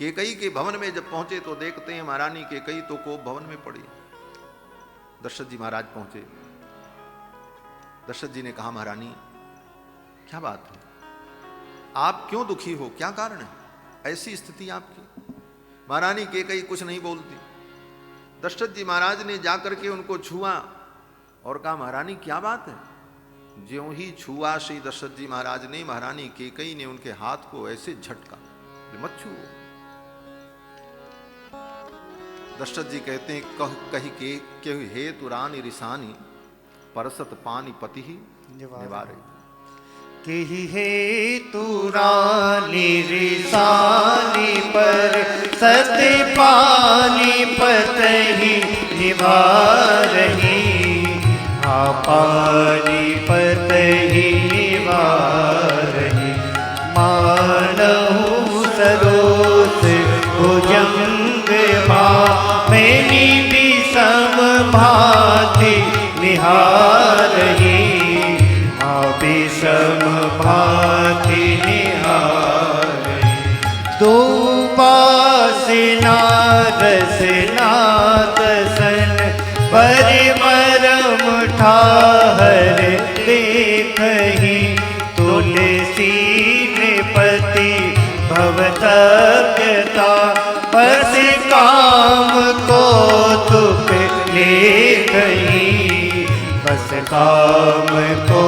केकई के भवन में जब पहुंचे तो देखते हैं महारानी केकई तो कोप भवन में पड़ी। दशरथ जी महाराज पहुंचे। दशरथ जी ने कहा, महारानी क्या बात है, आप क्यों दुखी हो, क्या कारण है, ऐसी स्थिति आपकी। महारानी केकई कुछ नहीं बोलती। दशरथ जी महाराज ने जाकर के उनको छुआ और कहा, महारानी क्या बात है। ज्यों ही छुआ श्री दशरथ जी महाराज ने, महारानी केकई ने उनके हाथ को ऐसे झटका, मत छुओ। दशरथ जी कहते हैं, कही के क्यों हे तुरानी रिसानी परसत पानी पति ही निवारे। कही हे तुरानी रिसानी पर सत पानी पतहि निवारही। पानी पतहि निवारही। मानहु सरोस भुजंग भामिनी विषम भाति निहारही। विषम भाति निहारही। दो बासिना रसना तसन परिमरम ठाहर देखहि। तुलसी नृपति भवतव्यता बस काम को तुक लेखहि। बस काम को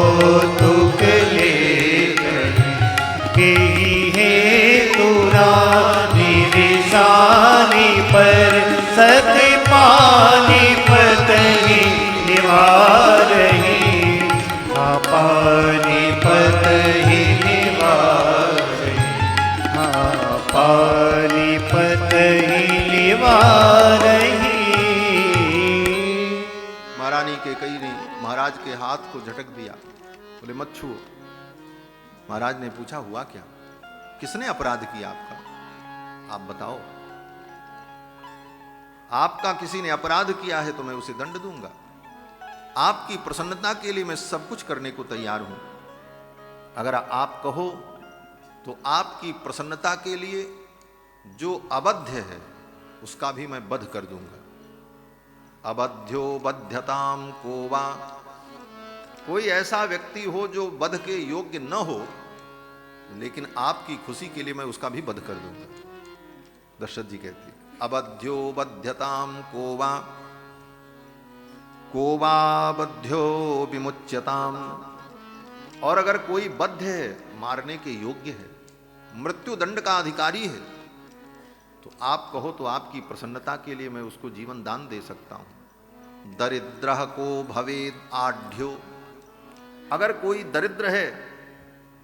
तुक लेखहि। केहि हे तुरानी रिसानी पर सत पानी पतहि निवारही। पानी पतहि निवारही। पानी पतहि निवारही। महारानी केकई ने महाराज के हाथ को झटक दिया, बोले मत छुओ। महाराज ने पूछा, हुआ क्या, किसने अपराध किया आपका, आप बताओ। आपका किसी ने अपराध किया है तो मैं उसे दंड दूंगा। आपकी प्रसन्नता के लिए मैं सब कुछ करने को तैयार हूं। अगर आप कहो तो आपकी प्रसन्नता के लिए जो अबध्य है उसका भी मैं वध कर दूंगा। अबध्यो बध्यताम कोवा, कोई ऐसा व्यक्ति हो जो वध के योग्य न हो, लेकिन आपकी खुशी के लिए मैं उसका भी वध कर दूंगा। दशरथ जी कहते हैं, अबध्यो बध्यताम कोवा कोवा बध्यो विमुच्यताम। और अगर कोई बद्ध है, मारने के योग्य है, मृत्यु दंड का अधिकारी है, तो आप कहो तो आपकी प्रसन्नता के लिए मैं उसको जीवन दान दे सकता हूं। दरिद्र को भवेद आढ़्यो, अगर कोई दरिद्र है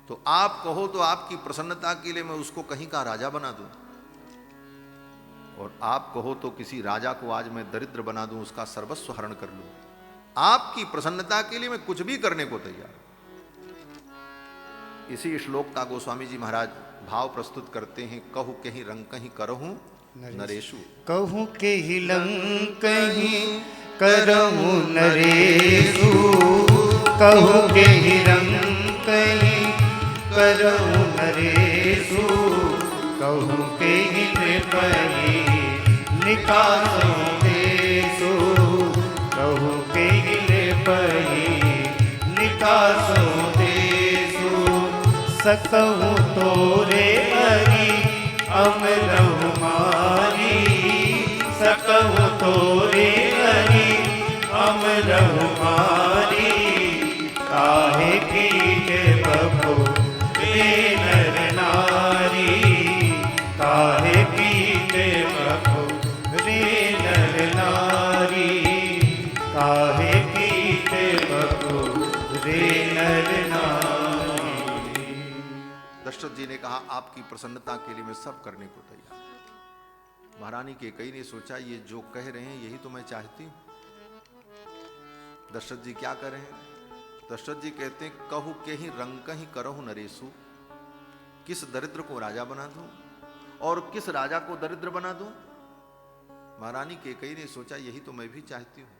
तो आप कहो तो आपकी प्रसन्नता के लिए मैं उसको कहीं का राजा बना दूं। और आप कहो तो किसी राजा को आज मैं दरिद्र बना दूं, उसका सर्वस्व हरण कर लूं। आपकी प्रसन्नता के लिए मैं कुछ भी करने को तैयार। इसी श्लोक का गोस्वामी जी महाराज भाव प्रस्तुत करते हैं, कहु कहीं रंग कहीं करहूं नरेशु। कहूँ केहि लंक कहीं करहूँ नरेशु। कहूँ केहि रंग कहीं करहूँ नरेशु। कहूँ केहि नृपति निकासो देशु। कहूँ केहि नृपति निकासो देशु। सकहूँ तोरे हरि अमरहु मारी। सकहूँ तोरे हरि अमरहु मारी। काहे कीटे बभो रे नर नारी। काहे कीटे बभो रे नर नारी। काहे कीटे बभो रे नर नारी। दशरथ जी ने कहा, आपकी प्रसन्नता के लिए मैं सब करने को तैयार। महारानी केकई ने सोचा, ये जो कह रहे हैं यही तो मैं चाहती हूं। दशरथ जी क्या कर रहे हैं? दशरथ जी कहते हैं, कहू के ही रंग कहीं करहु नरेशु। किस दरिद्र को राजा बना दूं और किस राजा को दरिद्र बना दूं। महारानी केकई ने सोचा, यही तो मैं भी चाहती हूं।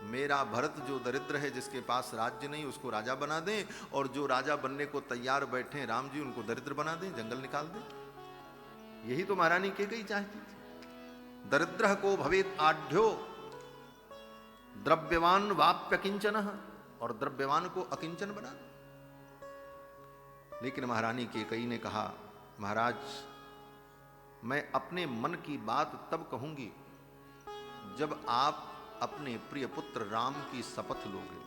मेरा भरत जो दरिद्र है, जिसके पास राज्य नहीं, उसको राजा बना दें, और जो राजा बनने को तैयार बैठे राम जी, उनको दरिद्र बना दें, जंगल निकाल दें। यही तो महारानी कैकेयी चाहती थी। दरिद्र को भवेत आढ्यो द्रव्यवान वाप्य किंचन, और द्रव्यवान को अकिंचन बना। लेकिन महारानी कैकेयी ने कहा, महाराज मैं अपने मन की बात तब कहूंगी जब आप अपने प्रिय पुत्र राम की शपथ लोगे।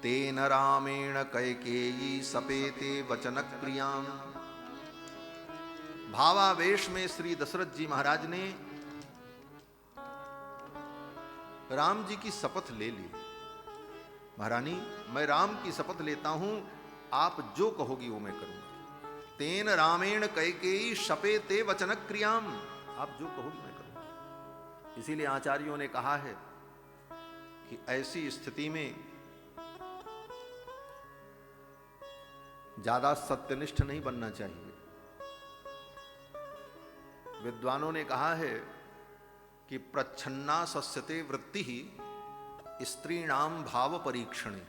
तेन रामेण कैकेयी सपेते वचन क्रियाम। भावावेश में श्री दशरथ जी महाराज ने राम जी की शपथ ले ली। महारानी मैं राम की शपथ लेता हूं, आप जो कहोगी वो मैं करूंगा। तेन रामेण कैकेयी शपेते वचन क्रियाम, आप जो कहोगी मैं करूंगा। इसीलिए आचार्यों ने कहा है कि ऐसी स्थिति में ज्यादा सत्यनिष्ठ नहीं बनना चाहिए। विद्वानों ने कहा है कि प्रच्छन्ना सस्यते वृत्ति ही स्त्रीणाम भाव परीक्षणे।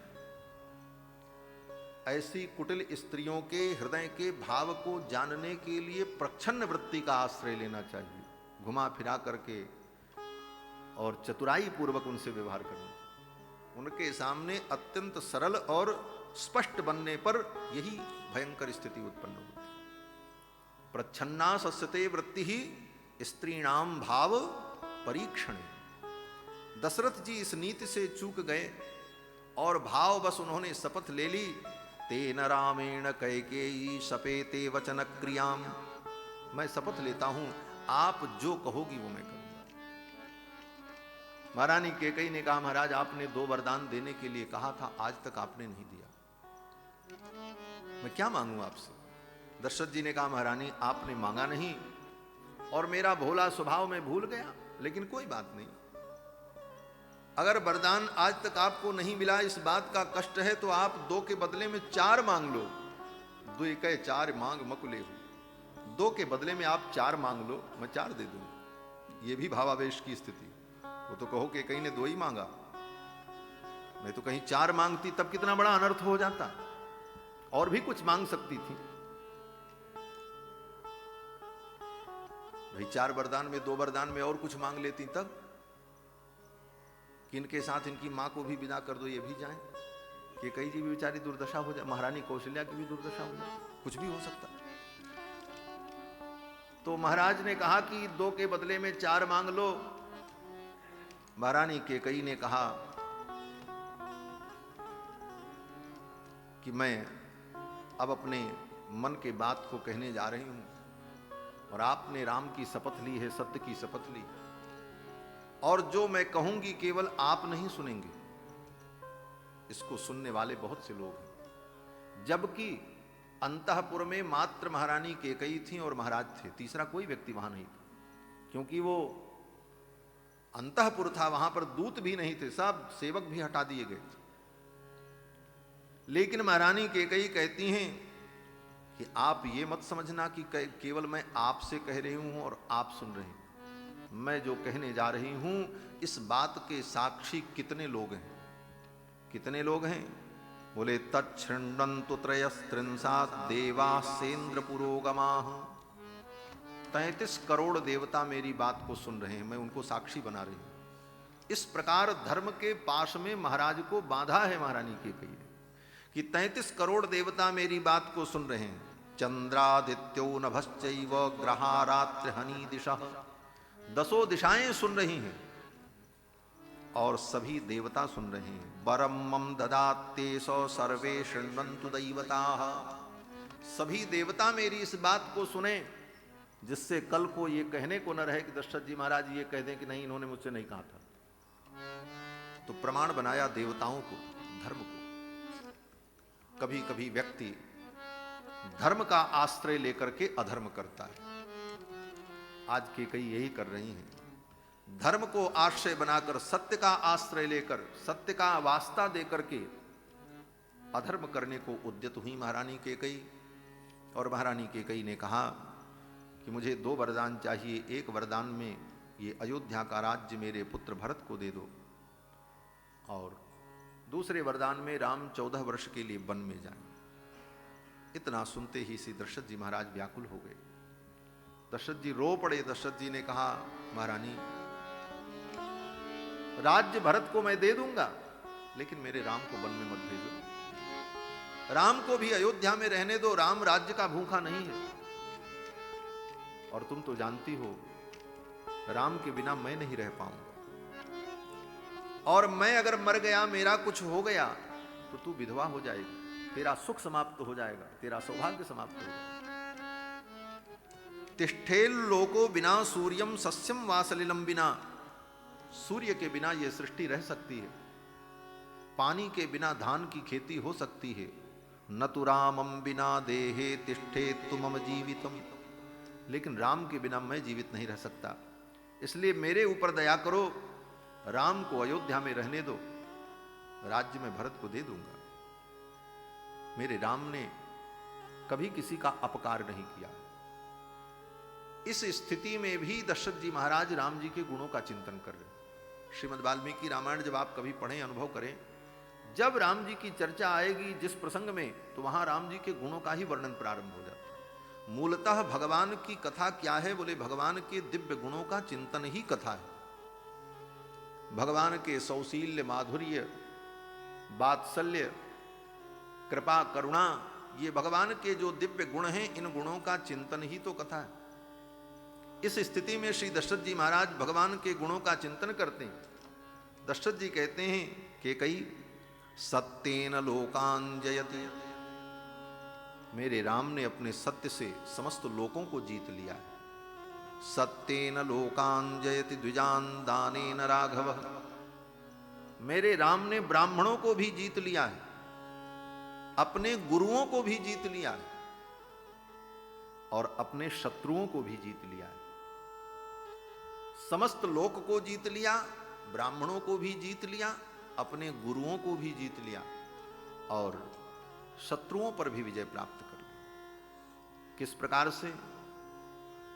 ऐसी कुटिल स्त्रियों के हृदय के भाव को जानने के लिए प्रच्छन्न वृत्ति का आश्रय लेना चाहिए। घुमा फिरा करके और चतुराई पूर्वक उनसे व्यवहार करना। उनके सामने अत्यंत सरल और स्पष्ट बनने पर यही भयंकर स्थिति उत्पन्न होती है। प्रच्छन्ना सस्यते वृत्ति ही स्त्रीणाम भाव परीक्षण। दशरथ जी इस नीति से चूक गए और भाव बस उन्होंने शपथ ले ली। तेन रामेण कैकेयी शपेते वचन क्रियाम, मैं शपथ लेता हूं आप जो कहोगी वो मैं करूंगा। महारानी कैकेयी ने कहा, महाराज आपने 2 वरदान देने के लिए कहा था, आज तक आपने नहीं दिया, मैं क्या मांगू आपसे। दशरथ जी ने कहा, महारानी आपने मांगा नहीं और मेरा भोला स्वभाव में भूल गया, लेकिन कोई बात नहीं। अगर वरदान आज तक आपको नहीं मिला, इस बात का कष्ट है, तो आप 2 के बदले में 4 मांग लो। 2 कहे 4 मांग मकुले हो। 2 के बदले में आप 4 मांग लो, मैं 4 दे दूंगा। ये भी भावावेश की स्थिति। वो तो कहो कि कहीं ने 2 ही मांगा, नहीं तो कहीं 4 मांगती तब कितना बड़ा अनर्थ हो जाता। और भी कुछ मांग सकती थी भाई। 4 वरदान में 2 वरदान में और कुछ मांग लेती तब कि इनके साथ इनकी मां को भी विदा कर दो, ये भी जाएं, कि कई जी भी बेचारी दुर्दशा हो जाए, महारानी कौशल्या की भी दुर्दशा हो जाए, कुछ भी हो सकता। तो महाराज ने कहा कि 2 के बदले में 4 मांग लो। महारानी कैकेयी ने कहा कि मैं अब अपने मन के बात को कहने जा रही हूं, और आपने राम की शपथ ली है, सत्य की शपथ ली, और जो मैं कहूंगी केवल आप नहीं सुनेंगे, इसको सुनने वाले बहुत से लोग हैं। जबकि अंतःपुर में मात्र महारानी कैकेयी थी और महाराज थे, तीसरा कोई व्यक्ति वहां नहीं था, क्योंकि वो अंतःपुर था, वहां पर दूत भी नहीं थे, सब सेवक भी हटा दिए गए थे। लेकिन महारानी कैकेयी कहती हैं कि आप ये मत समझना कि केवल मैं आपसे कह रही हूं और आप सुन रहे हैं। मैं जो कहने जा रही हूं इस बात के साक्षी कितने लोग हैं। कितने लोग हैं? बोले तच्छृण्वन्तु त्रयस्त्रिंशात् देवासेन्द्र पुरोगमाः। 33 करोड़ देवता मेरी बात को सुन रहे हैं, मैं उनको साक्षी बना रही हूं। इस प्रकार धर्म के पाश में महाराज को बांधा है महारानी कैकेयी ने कि 33 करोड़ देवता मेरी बात को सुन रहे हैं। चंद्रादित्यो नभश्चैव ग्रहा रात्रिहनी दिशः, 10 दिशाएं सुन रही हैं और सभी देवता सुन रहे हैं। वरम मम ददाते सौ सर्वे शृण्वन्तु दैवताः, सभी देवता मेरी इस बात को सुने, जिससे कल को ये कहने को न रहे कि दशरथ जी महाराज ये कह दें कि नहीं इन्होंने मुझसे नहीं कहा था। तो प्रमाण बनाया देवताओं को, धर्म को। कभी कभी व्यक्ति धर्म का आश्रय लेकर के अधर्म करता है। आज कैकेयी यही कर रही हैं, धर्म को आश्रय बनाकर, सत्य का आश्रय लेकर, सत्य का वास्ता देकर के अधर्म करने को उद्यत हुई महारानी कैकेयी। और महारानी कैकेयी ने कहा कि मुझे 2 वरदान चाहिए। एक वरदान में ये अयोध्या का राज्य मेरे पुत्र भरत को दे दो, और दूसरे वरदान में राम 14 वर्ष के लिए वन में जाए। इतना सुनते ही श्री दशरथ जी महाराज व्याकुल हो गए। दशरथ जी रो पड़े। दशरथ जी ने कहा, महारानी, राज्य भरत को मैं दे दूंगा, लेकिन मेरे राम को वन में मत भेजो। राम को भी अयोध्या में रहने दो, राम राज्य का भूखा नहीं है। और तुम तो जानती हो राम के बिना मैं नहीं रह पाऊंगा, और मैं अगर मर गया, मेरा कुछ हो गया, तो तू विधवा हो जाएगी, तेरा सुख समाप्त हो जाएगा, तेरा सौभाग्य समाप्त हो जाएगा। तिष्ठेल लोको बिना सूर्यम सस्यम वासलिलम बिना। सूर्य के बिना यह सृष्टि रह सकती है, पानी के बिना धान की खेती हो सकती है। न तु रामम बिना देहे तिष्ठे तुमम जीवितम। लेकिन राम के बिना मैं जीवित नहीं रह सकता, इसलिए मेरे ऊपर दया करो, राम को अयोध्या में रहने दो, राज्य में भरत को दे दूंगा। मेरे राम ने कभी किसी का अपकार नहीं किया। इस स्थिति में भी दशरथ जी महाराज राम जी के गुणों का चिंतन कर रहे। श्रीमद् वाल्मीकि रामायण जब आप कभी पढ़ें, अनुभव करें, जब राम जी की चर्चा आएगी जिस प्रसंग में, तो वहां राम जी के गुणों का ही वर्णन प्रारंभ हो जाता है। मूलतः भगवान की कथा क्या है? बोले भगवान के दिव्य गुणों का चिंतन ही कथा है। भगवान के सौशील्य, माधुर्य, वात्सल्य, कृपा, करुणा, ये भगवान के जो दिव्य गुण हैं, इन गुणों का चिंतन ही तो कथा है। इस स्थिति में श्री दशरथ जी महाराज भगवान के गुणों का चिंतन करते हैं। दशरथ जी कहते हैं कि कई सत्येन लोकान जयति। मेरे राम ने अपने सत्य से समस्त लोकों को जीत लिया है। सत्येन लोकान जयति द्विजान दानेन राघव। मेरे राम ने ब्राह्मणों को भी जीत लिया है, अपने गुरुओं को भी जीत लिया है, और अपने शत्रुओं को भी जीत लिया है। समस्त लोक को जीत लिया, ब्राह्मणों को भी जीत लिया, अपने गुरुओं को भी जीत लिया, और शत्रुओं पर भी विजय प्राप्त कर ली। किस प्रकार से?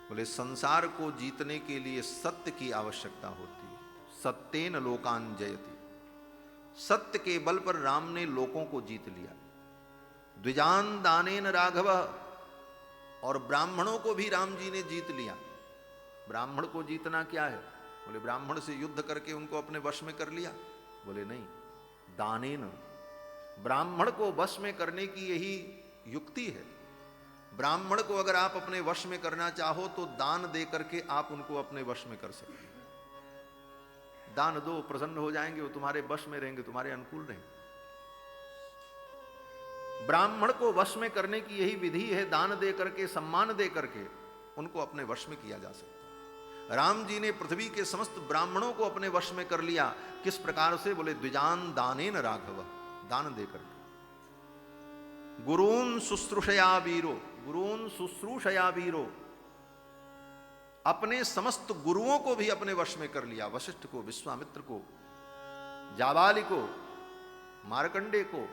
बोले संसार को जीतने के लिए सत्य की आवश्यकता होती है। सत्येन लोकान जयति। सत्य के बल पर राम ने लोकों को जीत लिया। द्विजान दानेन राघव। और ब्राह्मणों को भी राम जी ने जीत लिया। ब्राह्मण को जीतना क्या है? बोले ब्राह्मण से युद्ध करके उनको अपने वश में कर लिया? बोले नहीं, दानेन। ब्राह्मण को वश में करने की यही युक्ति है। ब्राह्मण को अगर आप अपने वश में करना चाहो तो दान दे करके आप उनको अपने वश में कर सकते हैं। दान दो, प्रसन्न हो जाएंगे, वो तुम्हारे वश में रहेंगे, तुम्हारे अनुकूल रहेंगे। ब्राह्मण को वश में करने की यही विधि है, दान दे करके, सम्मान दे करके उनको अपने वश में किया जा सकता है। राम जी ने पृथ्वी के समस्त ब्राह्मणों को अपने वश में कर लिया। किस प्रकार से? बोले द्विजान दानेन राघव। दान दे करके। गुरून् शुश्रूषया वीरो। गुरून् शुश्रूषया वीरो। अपने समस्त गुरुओं को भी अपने वश में कर लिया। वशिष्ठ को, विश्वामित्र को, जाबाली को, मार्कंडे को।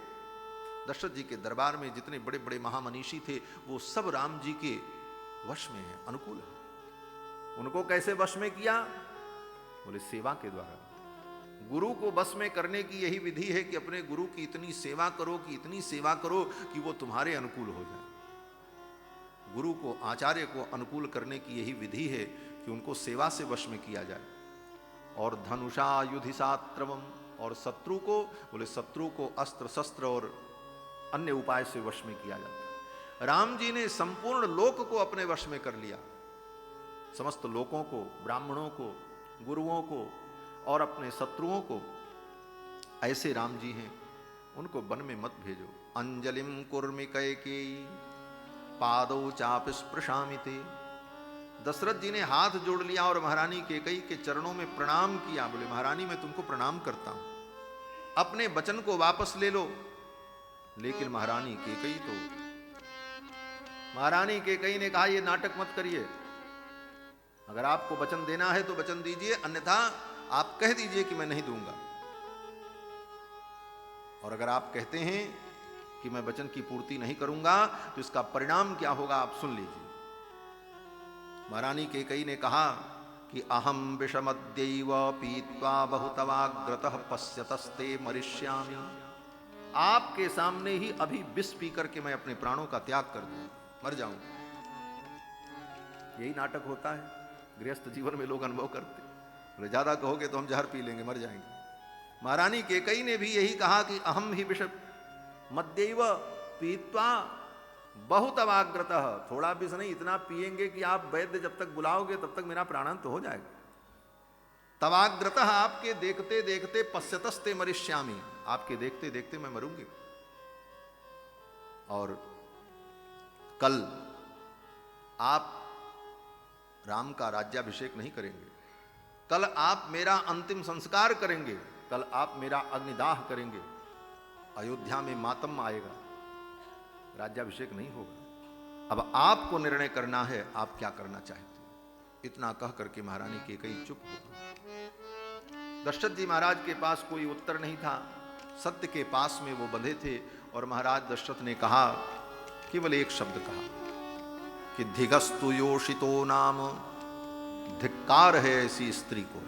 दशरथ जी के दरबार में जितने बड़े बड़े महामनीषी थे, वो सब राम जी के वश में है, अनुकूल है। उनको कैसे वश में किया? बोले सेवा के द्वारा। गुरु को वश में करने की यही विधि है कि अपने गुरु की इतनी सेवा करो, कि इतनी सेवा करो कि वो तुम्हारे अनुकूल हो जाए। गुरु को, आचार्य को अनुकूल करने की यही विधि है कि उनको सेवा से वश में किया जाए। और धनुषा युधिसात्रवम। और शत्रु को, बोले शत्रु को अस्त्र शस्त्र और अन्य उपाय से वश में किया जाता है। राम जी ने संपूर्ण लोक को अपने वश में कर लिया। समस्त लोकों को, ब्राह्मणों को, गुरुओं को और अपने शत्रुओं को। ऐसे राम जी हैं, उनको वन में मत भेजो। अंजलिम कुर्मि कैकेयी पादौ चाप स्पृशामिते। दशरथ जी ने हाथ जोड़ लिया और महारानी कैकेयी के चरणों में प्रणाम किया। बोले महारानी, मैं तुमको प्रणाम करता हूं, अपने वचन को वापस ले लो। लेकिन महारानी कैकेयी ने कहा, ये नाटक मत करिए। अगर आपको वचन देना है तो वचन दीजिए, अन्यथा आप कह दीजिए कि मैं नहीं दूंगा। और अगर आप कहते हैं कि मैं वचन की पूर्ति नहीं करूंगा तो इसका परिणाम क्या होगा आप सुन लीजिए। महारानी कैकेयी ने कहा कि अहम विषमद्यैव पीत्वा बहुतवाग्रतः पश्यतस्ते मरिष्यामि। आपके सामने ही अभी विष पी करके मैं अपने प्राणों का त्याग कर दूं, मर जाऊं। यही नाटक होता है गृहस्थ जीवन में, लोग अनुभव करते। बोले ज्यादा कहोगे तो हम जहर पी लेंगे, मर जाएंगे। महारानी कैकेयी ने भी यही कहा कि अहम ही विष मद्यैव पीत्वा बहुत अवाग्रतः, थोड़ा विष नहीं, इतना पिएंगे कि आप वैद्य जब तक बुलाओगे तब तक मेरा प्राणांत हो जाएगा। तवाग्रतः, आपके देखते देखते पश्यतस्ते मरिष्यामि, आपके देखते देखते मैं मरूंगी। और कल आप राम का राज्याभिषेक नहीं करेंगे, कल आप मेरा अंतिम संस्कार करेंगे, कल आप मेरा अग्निदाह करेंगे, अयोध्या में मातम आएगा, राज्याभिषेक नहीं होगा। अब आपको निर्णय करना है, आप क्या करना चाहते हैं। इतना कह करके महारानी कैकेयी चुप हो गई। दशरथ जी महाराज के पास कोई उत्तर नहीं था, सत्य के पास में वो बंधे थे। और महाराज दशरथ ने कहा, केवल एक शब्द कहा कि धिगस्तु योषितो नाम, धिक्कार है ऐसी स्त्री को,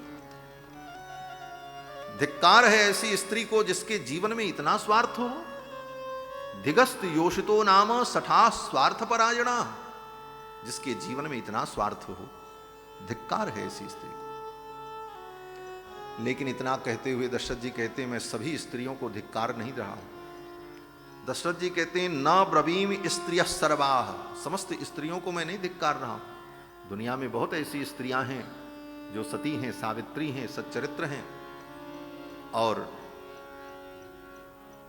धिक्कार है ऐसी स्त्री को जिसके जीवन में इतना स्वार्थ हो। धिगस्त योषितो नाम सठा स्वार्थ परायणा, जिसके जीवन में इतना स्वार्थ हो, धिक्कार है ऐसी स्त्री को। लेकिन इतना कहते हुए दशरथ जी कहते हैं, मैं सभी स्त्रियों को धिक्कार नहीं रहा हूं। दशरथ जी कहते हैं, न ब्रवीम स्त्रियः सर्वाः, समस्त स्त्रियों को मैं नहीं धिक्कार रहा हूं। दुनिया में बहुत ऐसी स्त्रियां हैं जो सती हैं, सावित्री हैं, सच्चरित्र हैं और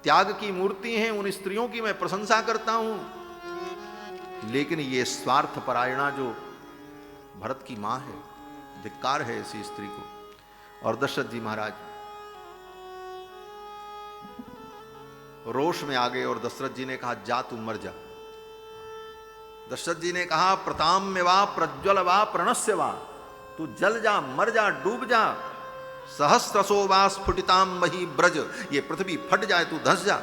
त्याग की मूर्ति हैं, उन स्त्रियों की मैं प्रशंसा करता हूं। लेकिन ये स्वार्थ परायणा जो भरत की मां है, धिक्कार है ऐसी स्त्री को। और दशरथ जी महाराज रोष में आ गए और दशरथ जी ने कहा, जा तू मर जा। दशरथ जी ने कहा, प्रताम्य वा प्रज्वल वा प्रणस्य वा, तू जल जा, मर जा, डूब जा। सहस्रसो वा स्फुटिताम मही ब्रज, ये पृथ्वी फट जाए, तू धंस जा।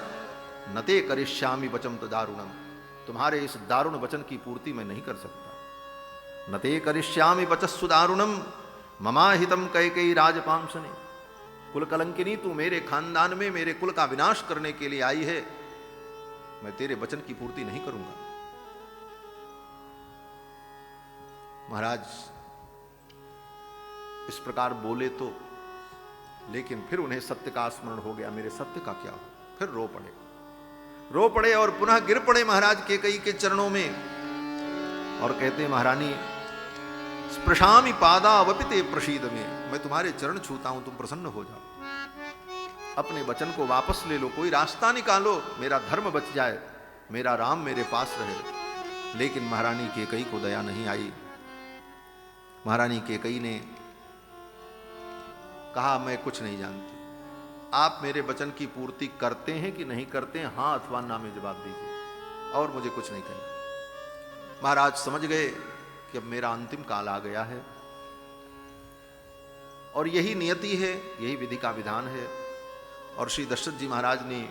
नते करिष्यामि वचम दारुणम, तुम्हारे इस दारुण वचन की पूर्ति मैं नहीं कर सकता। नते करिष्यामि वचस्सु दारुणम ममाहितम कैकेयी राजपांसने, कुल कलंकिनी, तू मेरे खानदान में मेरे कुल का विनाश करने के लिए आई है, मैं तेरे वचन की पूर्ति नहीं करूंगा। महाराज इस प्रकार बोले तो, लेकिन फिर उन्हें सत्य का स्मरण हो गया, मेरे सत्य का क्या हो। फिर रो पड़े और पुनः गिर पड़े महाराज कैकेयी के चरणों में और कहते, महारानी स्पृशामि पादावपिते प्रसीद में, मैं तुम्हारे चरण छूता हूं, तुम प्रसन्न हो जाओ, अपने वचन को वापस ले लो, कोई रास्ता निकालो, मेरा धर्म बच जाए, मेरा राम मेरे पास रहे। लेकिन महारानी कैकेयी को दया नहीं आई। महारानी कैकेयी ने कहा, मैं कुछ नहीं जानती, आप मेरे वचन की पूर्ति करते हैं कि नहीं करते हैं, हां अथवा ना में जवाब दीजिए, और मुझे कुछ नहीं कहना। महाराज समझ गए कि अब मेरा अंतिम काल आ गया है और यही नियति है, यही विधि का विधान है। और श्री दशरथ जी महाराज ने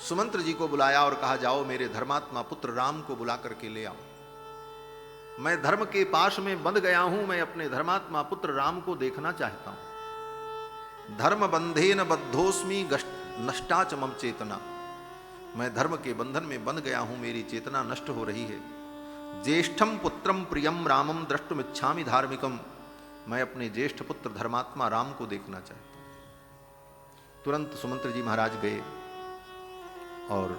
सुमंत्र जी को बुलाया और कहा, जाओ मेरे धर्मात्मा पुत्र राम को बुला करके ले आओ। मैं धर्म के पाश में बंध गया हूं, मैं अपने धर्मात्मा पुत्र राम को देखना चाहता हूं। धर्म बंधेन बद्धोस्मि नष्टा च मम चेतना, मैं धर्म के बंधन में बंध गया हूं, मेरी चेतना नष्ट हो रही है। ज्येष्ठम पुत्रम प्रियम रामम द्रष्टुमिच्छामि धार्मिकम, मैं अपने ज्येष्ठ पुत्र धर्मात्मा राम को देखना चाहता हूं। तुरंत सुमंत्र जी महाराज गए और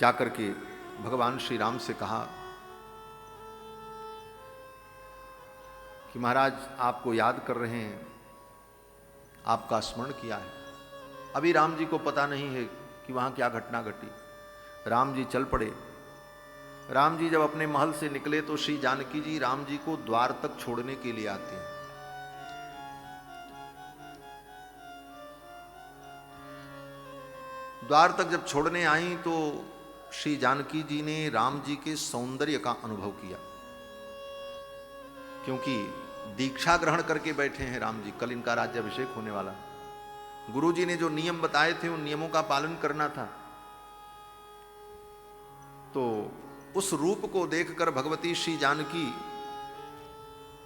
जाकर के भगवान श्री राम से कहा कि महाराज आपको याद कर रहे हैं, आपका स्मरण किया है। अभी राम जी को पता नहीं है कि वहां क्या घटना घटी। राम जी चल पड़े। राम जी जब अपने महल से निकले तो श्री जानकी जी राम जी को द्वार तक छोड़ने के लिए आते हैं। द्वार तक जब छोड़ने आई तो श्री जानकी जी ने राम जी के सौंदर्य का अनुभव किया, क्योंकि दीक्षा ग्रहण करके बैठे हैं राम जी, कल इनका राज्याभिषेक होने वाला। गुरु जी ने जो नियम बताए थे उन नियमों का पालन करना था। तो उस रूप को देखकर भगवती श्री जानकी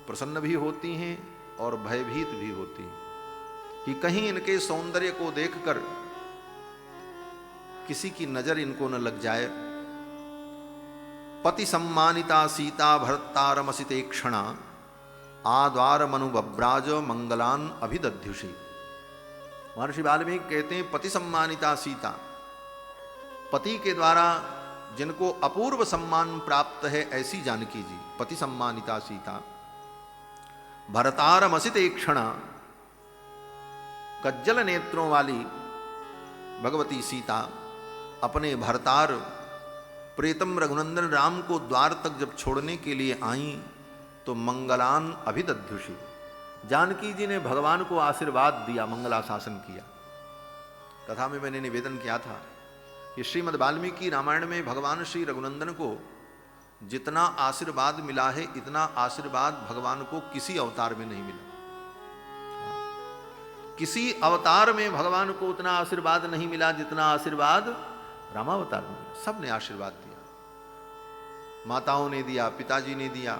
प्रसन्न भी होती हैं और भयभीत भी होती हैं। कि कहीं इनके सौंदर्य को देखकर किसी की नजर इनको न लग जाए। पति सम्मानिता सीता भर्तारमसिते क्षणा आद्वार मनु बब्राज मंगलान अभिदध्युषी। महर्षि वाल्मीकि कहते हैं पति सम्मानिता सीता, पति के द्वारा जिनको अपूर्व सम्मान प्राप्त है ऐसी जानकी जी, पति सम्मानिता सीता। भरतारमसिते क्षणा, कज्जल नेत्रों वाली भगवती सीता अपने भरतार प्रीतम रघुनंदन राम को द्वार तक जब छोड़ने के लिए आई तो मंगलान अभिदध्युषी, जानकी जी ने भगवान को आशीर्वाद दिया, मंगलाशासन किया। कथा में मैंने निवेदन किया था कि श्रीमद् वाल्मीकि रामायण में भगवान श्री रघुनंदन को जितना आशीर्वाद मिला है इतना आशीर्वाद भगवान को किसी अवतार में नहीं मिला। किसी अवतार में भगवान को उतना आशीर्वाद नहीं मिला जितना आशीर्वाद रामावतार में मिला। सबने आशीर्वाद दिया, माताओं ने दिया, पिताजी ने दिया,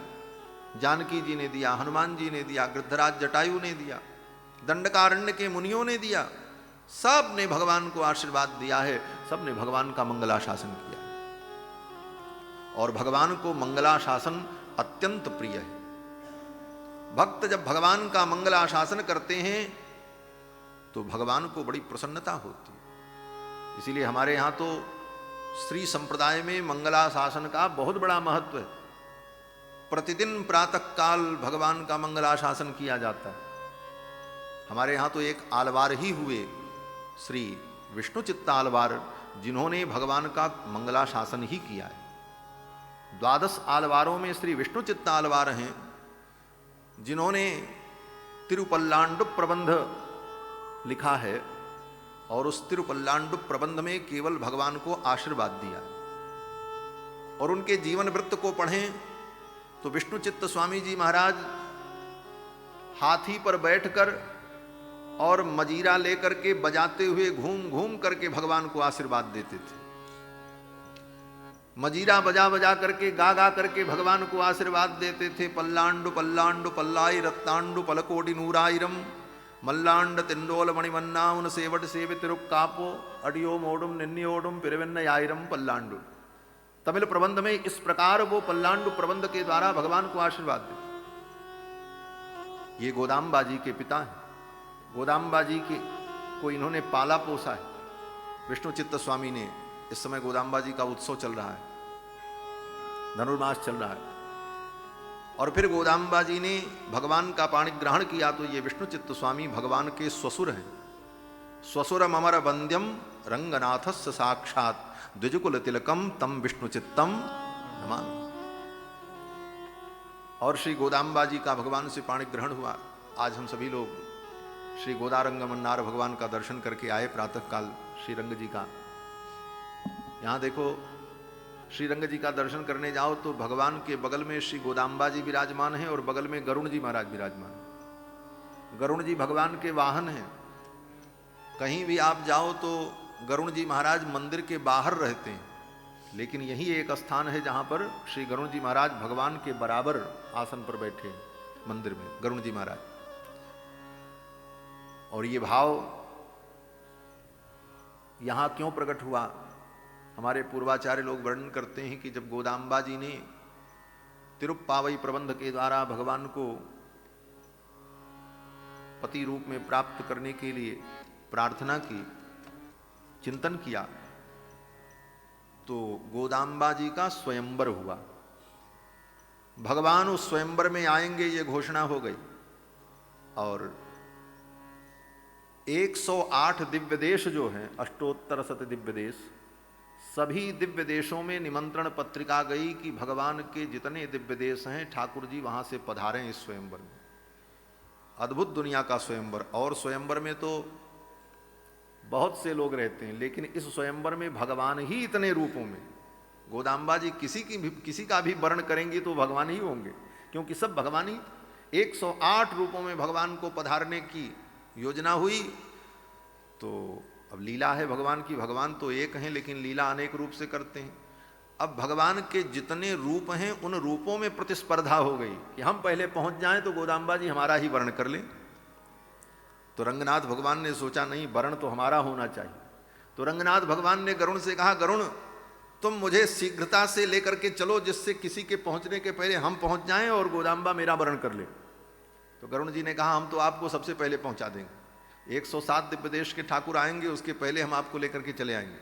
जानकी जी ने दिया, हनुमान जी ने दिया, गृद्धराज जटायु ने दिया, दंडकारण्य के मुनियों ने दिया, सब ने भगवान को आशीर्वाद दिया है, सब ने भगवान का मंगलाशासन किया और भगवान को मंगलाशासन अत्यंत प्रिय है। भक्त जब भगवान का मंगलाशासन करते हैं तो भगवान को बड़ी प्रसन्नता होती है। इसीलिए हमारे यहाँ तो श्री संप्रदाय में मंगलाशासन का बहुत बड़ा महत्व है। प्रतिदिन प्रातः काल भगवान का मंगलाशासन किया जाता है। हमारे यहाँ तो एक आलवार ही हुए, श्री विष्णु चित्त आलवार, जिन्होंने भगवान का मंगलाशासन ही किया है। 12 आलवारों में श्री विष्णु चित्त आलवार हैं जिन्होंने तिरुपल्लांडु प्रबंध लिखा है और उस तिरुपल्लांडु प्रबंध में केवल भगवान को आशीर्वाद दिया। और उनके जीवन वृत्त को पढ़ें तो विष्णु चित्त स्वामी जी महाराज हाथी पर बैठकर और मजीरा लेकर के बजाते हुए घूम घूम करके भगवान को आशीर्वाद देते थे। मजीरा बजा बजा करके गा गा करके भगवान को आशीर्वाद देते थे। पल्लांडु पल्लांडु पल्लाई रत्तांडु पलकोटि नूराइरम मल्लांड तिंडोल मणिमन्नाउन सेवट सेव तिरुक्कापो अडियो मोडुम निन्नियोडुम पिरवेन्नयाइरम पल्लांडु। तमिल प्रबंध में इस प्रकार वो पल्लांडु प्रबंध के द्वारा भगवान को आशीर्वाद देते। ये गोदाम्बा जी के पिता हैं। गोदाम्बा जी के को इन्होंने पाला पोसा है। विष्णु चित्त स्वामी ने, इस समय गोदाम्बा जी का उत्सव चल रहा है, धनुर्मास चल रहा है, और फिर गोदाम्बा जी ने भगवान का पाणी ग्रहण किया तो ये विष्णु चित्त स्वामी भगवान के स्वसुर हैं। स्वसुरम अमर वंद्यम रंगनाथस्य साक्षात द्विजकुल तिलकम तम विष्णु चित्तम नमामि। और श्री गोदाम्बा जी का भगवान से पाणी ग्रहण हुआ। आज हम सभी लोग श्री गोदारंग मन्नार भगवान का दर्शन करके आए प्रातः काल श्री रंग जी का। यहाँ देखो, श्री रंग जी का दर्शन करने जाओ तो भगवान के बगल में श्री गोदाम्बा जी विराजमान हैं और बगल में गरुण जी महाराज विराजमान हैं। गरुण जी भगवान के वाहन हैं। कहीं भी आप जाओ तो गरुण जी महाराज मंदिर के बाहर रहते हैं, लेकिन यही एक स्थान है जहाँ पर श्री गरुण जी महाराज भगवान के बराबर आसन पर बैठे हैं मंदिर में, गरुण जी महाराज। और ये भाव यहाँ क्यों प्रकट हुआ? हमारे पूर्वाचार्य लोग वर्णन करते हैं कि जब गोदाम्बा जी ने तिरुप्पावई प्रबंध के द्वारा भगवान को पति रूप में प्राप्त करने के लिए प्रार्थना की, चिंतन किया, तो गोदाम्बा जी का स्वयंवर हुआ। भगवान उस स्वयंवर में आएंगे ये घोषणा हो गई। और 108 दिव्य देश जो हैं, अष्टोत्तर शत दिव्य देश, सभी दिव्य देशों में निमंत्रण पत्रिका गई कि भगवान के जितने दिव्य देश हैं ठाकुर जी वहां से पधारें इस स्वयंवर में। अद्भुत दुनिया का स्वयंवर। और स्वयंवर में तो बहुत से लोग रहते हैं, लेकिन इस स्वयंवर में भगवान ही इतने रूपों में। गोदाम्बा जी किसी का भी वर्ण करेंगी तो भगवान ही होंगे, क्योंकि सब भगवान ही। 108 रूपों में भगवान को पधारने की योजना हुई। तो अब लीला है भगवान की। भगवान तो एक हैं लेकिन लीला अनेक रूप से करते हैं। अब भगवान के जितने रूप हैं उन रूपों में प्रतिस्पर्धा हो गई कि हम पहले पहुंच जाएं तो गोदाम्बा जी हमारा ही वर्ण कर लें। तो रंगनाथ भगवान ने सोचा नहीं, वरण तो हमारा होना चाहिए। तो रंगनाथ भगवान ने गरुण से कहा, गरुण तुम मुझे शीघ्रता से लेकर के चलो, जिससे किसी के पहुंचने के पहले हम पहुंच जाएं और गोदाम्बा मेरा वरण कर ले। तो गरुण जी ने कहा, हम तो आपको सबसे पहले पहुंचा देंगे, 107 दिव्य देश के ठाकुर आएंगे, उसके पहले हम आपको लेकर के चले आएंगे,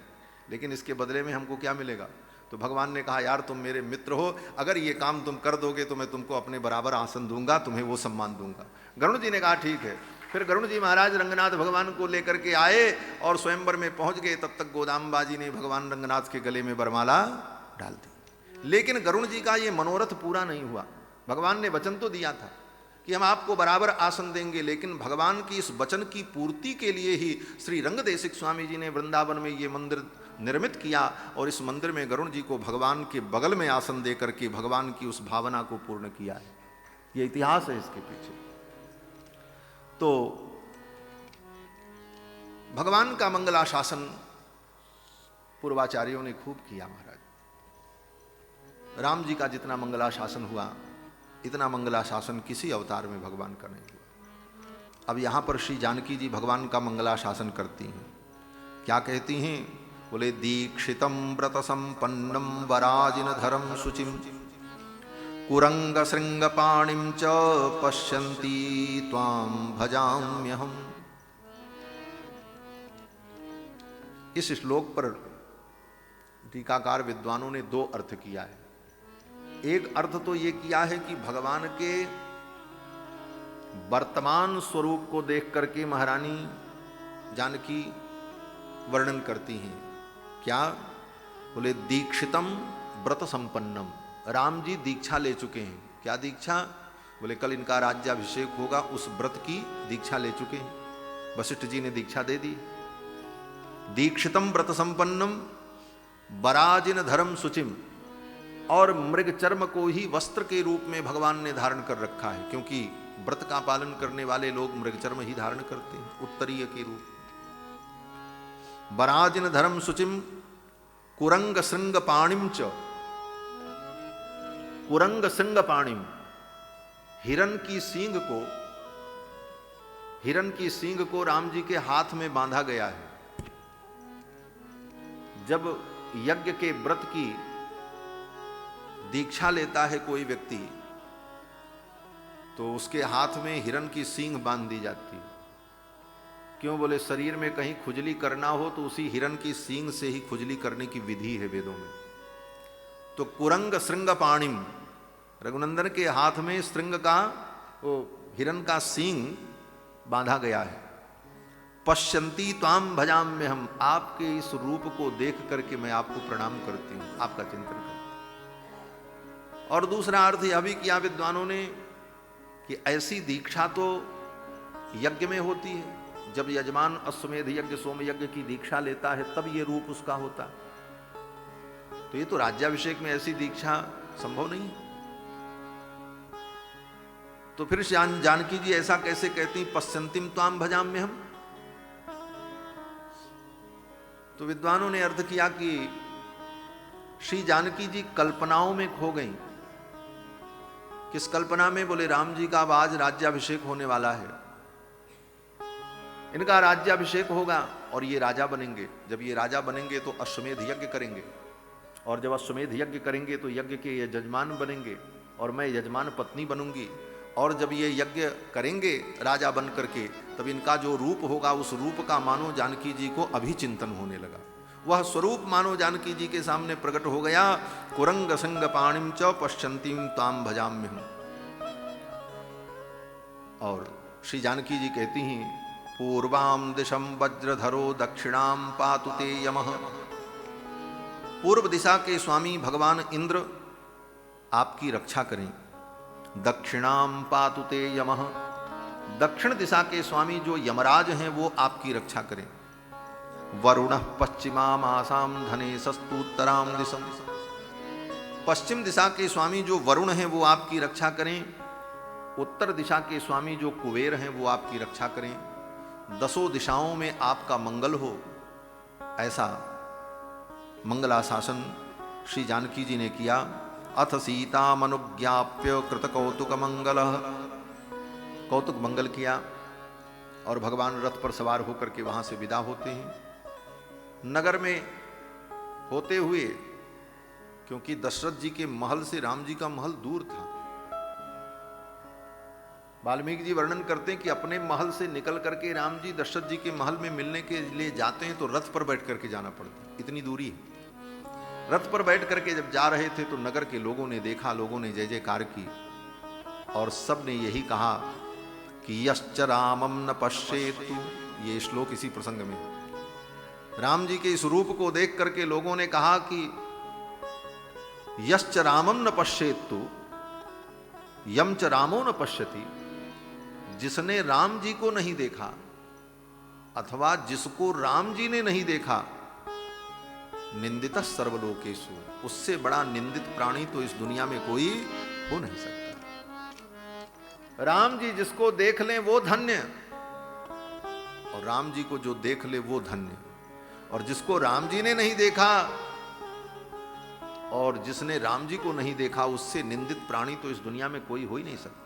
लेकिन इसके बदले में हमको क्या मिलेगा? तो भगवान ने कहा, यार तुम मेरे मित्र हो, अगर ये काम तुम कर दोगे तो मैं तुमको अपने बराबर आसन दूंगा, तुम्हें वो सम्मान दूंगा। गरुण जी ने कहा ठीक है। फिर गरुण जी महाराज रंगनाथ भगवान को लेकर के आए और स्वयंवर में पहुंच गए। तब तक गोदाम्बा जी ने भगवान रंगनाथ के गले में वरमाला डाल दी। लेकिन गरुण जी का ये मनोरथ पूरा नहीं हुआ। भगवान ने वचन तो दिया था कि हम आपको बराबर आसन देंगे, लेकिन भगवान की इस वचन की पूर्ति के लिए ही श्री रंगदेशिक स्वामी जी ने वृंदावन में ये मंदिर निर्मित किया और इस मंदिर में गरुण जी को भगवान के बगल में आसन दे करके भगवान की उस भावना को पूर्ण किया है। ये इतिहास है इसके पीछे। तो भगवान का मंगलाशासन पूर्वाचार्यों ने खूब किया महाराज। राम जी का जितना मंगलाशासन हुआ, इतना मंगलाशासन किसी अवतार में भगवान का नहीं हुआ। अब यहां पर श्री जानकी जी भगवान का मंगलाशासन करती हैं। क्या कहती हैं? बोले, दीक्षितम व्रत संपन्नम वराजिनधरम शुचिम कुरंग श्रृंगपाणिम च पश्यन्ति त्वां भजाम्यहम्। इस श्लोक पर टीकाकार विद्वानों ने दो अर्थ किया है। एक अर्थ तो ये किया है कि भगवान के वर्तमान स्वरूप को देख करके महारानी जानकी वर्णन करती हैं। क्या? बोले, दीक्षितम व्रत संपन्नम। राम जी दीक्षा ले चुके हैं। क्या दीक्षा? बोले, कल इनका राज्याभिषेक होगा, उस व्रत की दीक्षा ले चुके हैं। वशिष्ठ जी ने दीक्षा दे दी। दीक्षितम व्रत संपन्नम बराजिन धर्म शुचिम। और मृग चर्म को ही वस्त्र के रूप में भगवान ने धारण कर रखा है, क्योंकि व्रत का पालन करने वाले लोग मृग चर्म ही धारण करते हैं, उत्तरीय के रूप। बराजिन धर्म शुचिम कुरंग श्रृंग पाणिम च। कुरंग श्रृंग पाणिम, हिरण की सींग को राम जी के हाथ में बांधा गया है। जब यज्ञ के व्रत की दीक्षा लेता है कोई व्यक्ति, तो उसके हाथ में हिरण की सींग बांध दी जाती है। क्यों? बोले, शरीर में कहीं खुजली करना हो तो उसी हिरण की सींग से ही खुजली करने की विधि है वेदों में। तो कुरंग श्रृंग पाणिम, रघुनंदन के हाथ में श्रृंग का, वो हिरण का सींग बांधा गया है। पश्यन्ति त्वाम भजाम्य हम। आपके इस रूप को देख करके मैं आपको प्रणाम करती हूं, आपका चिंतन करती हूं। और दूसरा अर्थ यह भी किया विद्वानों ने कि ऐसी दीक्षा तो यज्ञ में होती है। जब यजमान अश्वमेध यज्ञ सोम यज्ञ की दीक्षा लेता है तब ये रूप उसका होता। तो ये तो राज्याभिषेक में ऐसी दीक्षा संभव नहीं है। तो फिर जानकी जी ऐसा कैसे कहती, पश्यन्तिम त्वाम भजाम्य हम? तो विद्वानों ने अर्थ किया कि श्री जानकी जी कल्पनाओं में खो गईं। किस कल्पना में? बोले, राम जी का अब आज राज्याभिषेक होने वाला है, इनका राज्याभिषेक होगा और ये राजा बनेंगे। जब ये राजा बनेंगे तो अश्वमेध यज्ञ करेंगे, और जब अश्वमेध यज्ञ करेंगे तो यज्ञ के ये यजमान बनेंगे और मैं यजमान पत्नी बनूंगी। और जब ये यज्ञ करेंगे राजा बन करके, तब इनका जो रूप होगा उस रूप का मानो जानकी जी को अभी चिंतन होने लगा। वह स्वरूप मानो जानकी जी के सामने प्रकट हो गया। कुरंग संग पाणिम च पश्यन्तिम ताम भजाम्यहम्। और श्री जानकी जी कहती हैं, पूर्वाम दिशम वज्रधरो दक्षिणाम पातु ते यमः। पूर्व दिशा के स्वामी भगवान इंद्र आपकी रक्षा करें। दक्षिणाम पातु ते यमः। दक्षिण दिशा के स्वामी जो यमराज हैं वो आपकी रक्षा करें। वरुणः पश्चिमाम आसाम धने सस्तुत्तराम दिशम। पश्चिम दिशा के स्वामी जो वरुण हैं वो आपकी रक्षा करें। उत्तर दिशा के स्वामी जो कुबेर हैं वो आपकी रक्षा करें। दसों दिशाओं में आपका मंगल हो, ऐसा मंगलाशासन श्री जानकी जी ने किया। अथ सीता मनुज्ञाप्य कृत कौतुक मंगल। कौतुक मंगल किया। और भगवान रथ पर सवार होकर के वहां से विदा होते हैं। नगर में होते हुए, क्योंकि दशरथ जी के महल से राम जी का महल दूर था, वाल्मीकि जी वर्णन करते हैं कि अपने महल से निकल करके राम जी दशरथ जी के महल में मिलने के लिए जाते हैं तो रथ पर बैठ करके जाना पड़ता है, इतनी दूरी है। रथ पर बैठ करके जब जा रहे थे तो नगर के लोगों ने देखा, लोगों ने जय जयकार की और सब ने यही कहा कि यश्च रामम न पश्येतु। ये श्लोक इसी प्रसंग में, राम जी के इस रूप को देख करके लोगों ने कहा कि यश्च रामम न पश्येतु यम च रामो न पश्यति। जिसने राम जी को नहीं देखा अथवा जिसको राम जी ने नहीं देखा, निंदित सर्वलोकेषु, उससे बड़ा निंदित प्राणी तो इस दुनिया में कोई हो नहीं सकता। राम जी जिसको देख लें वो धन्य, और राम जी को जो देख ले वो धन्य, और जिसको राम जी ने नहीं देखा और जिसने राम जी को नहीं देखा, उससे निंदित प्राणी तो इस दुनिया में कोई हो ही नहीं सकता।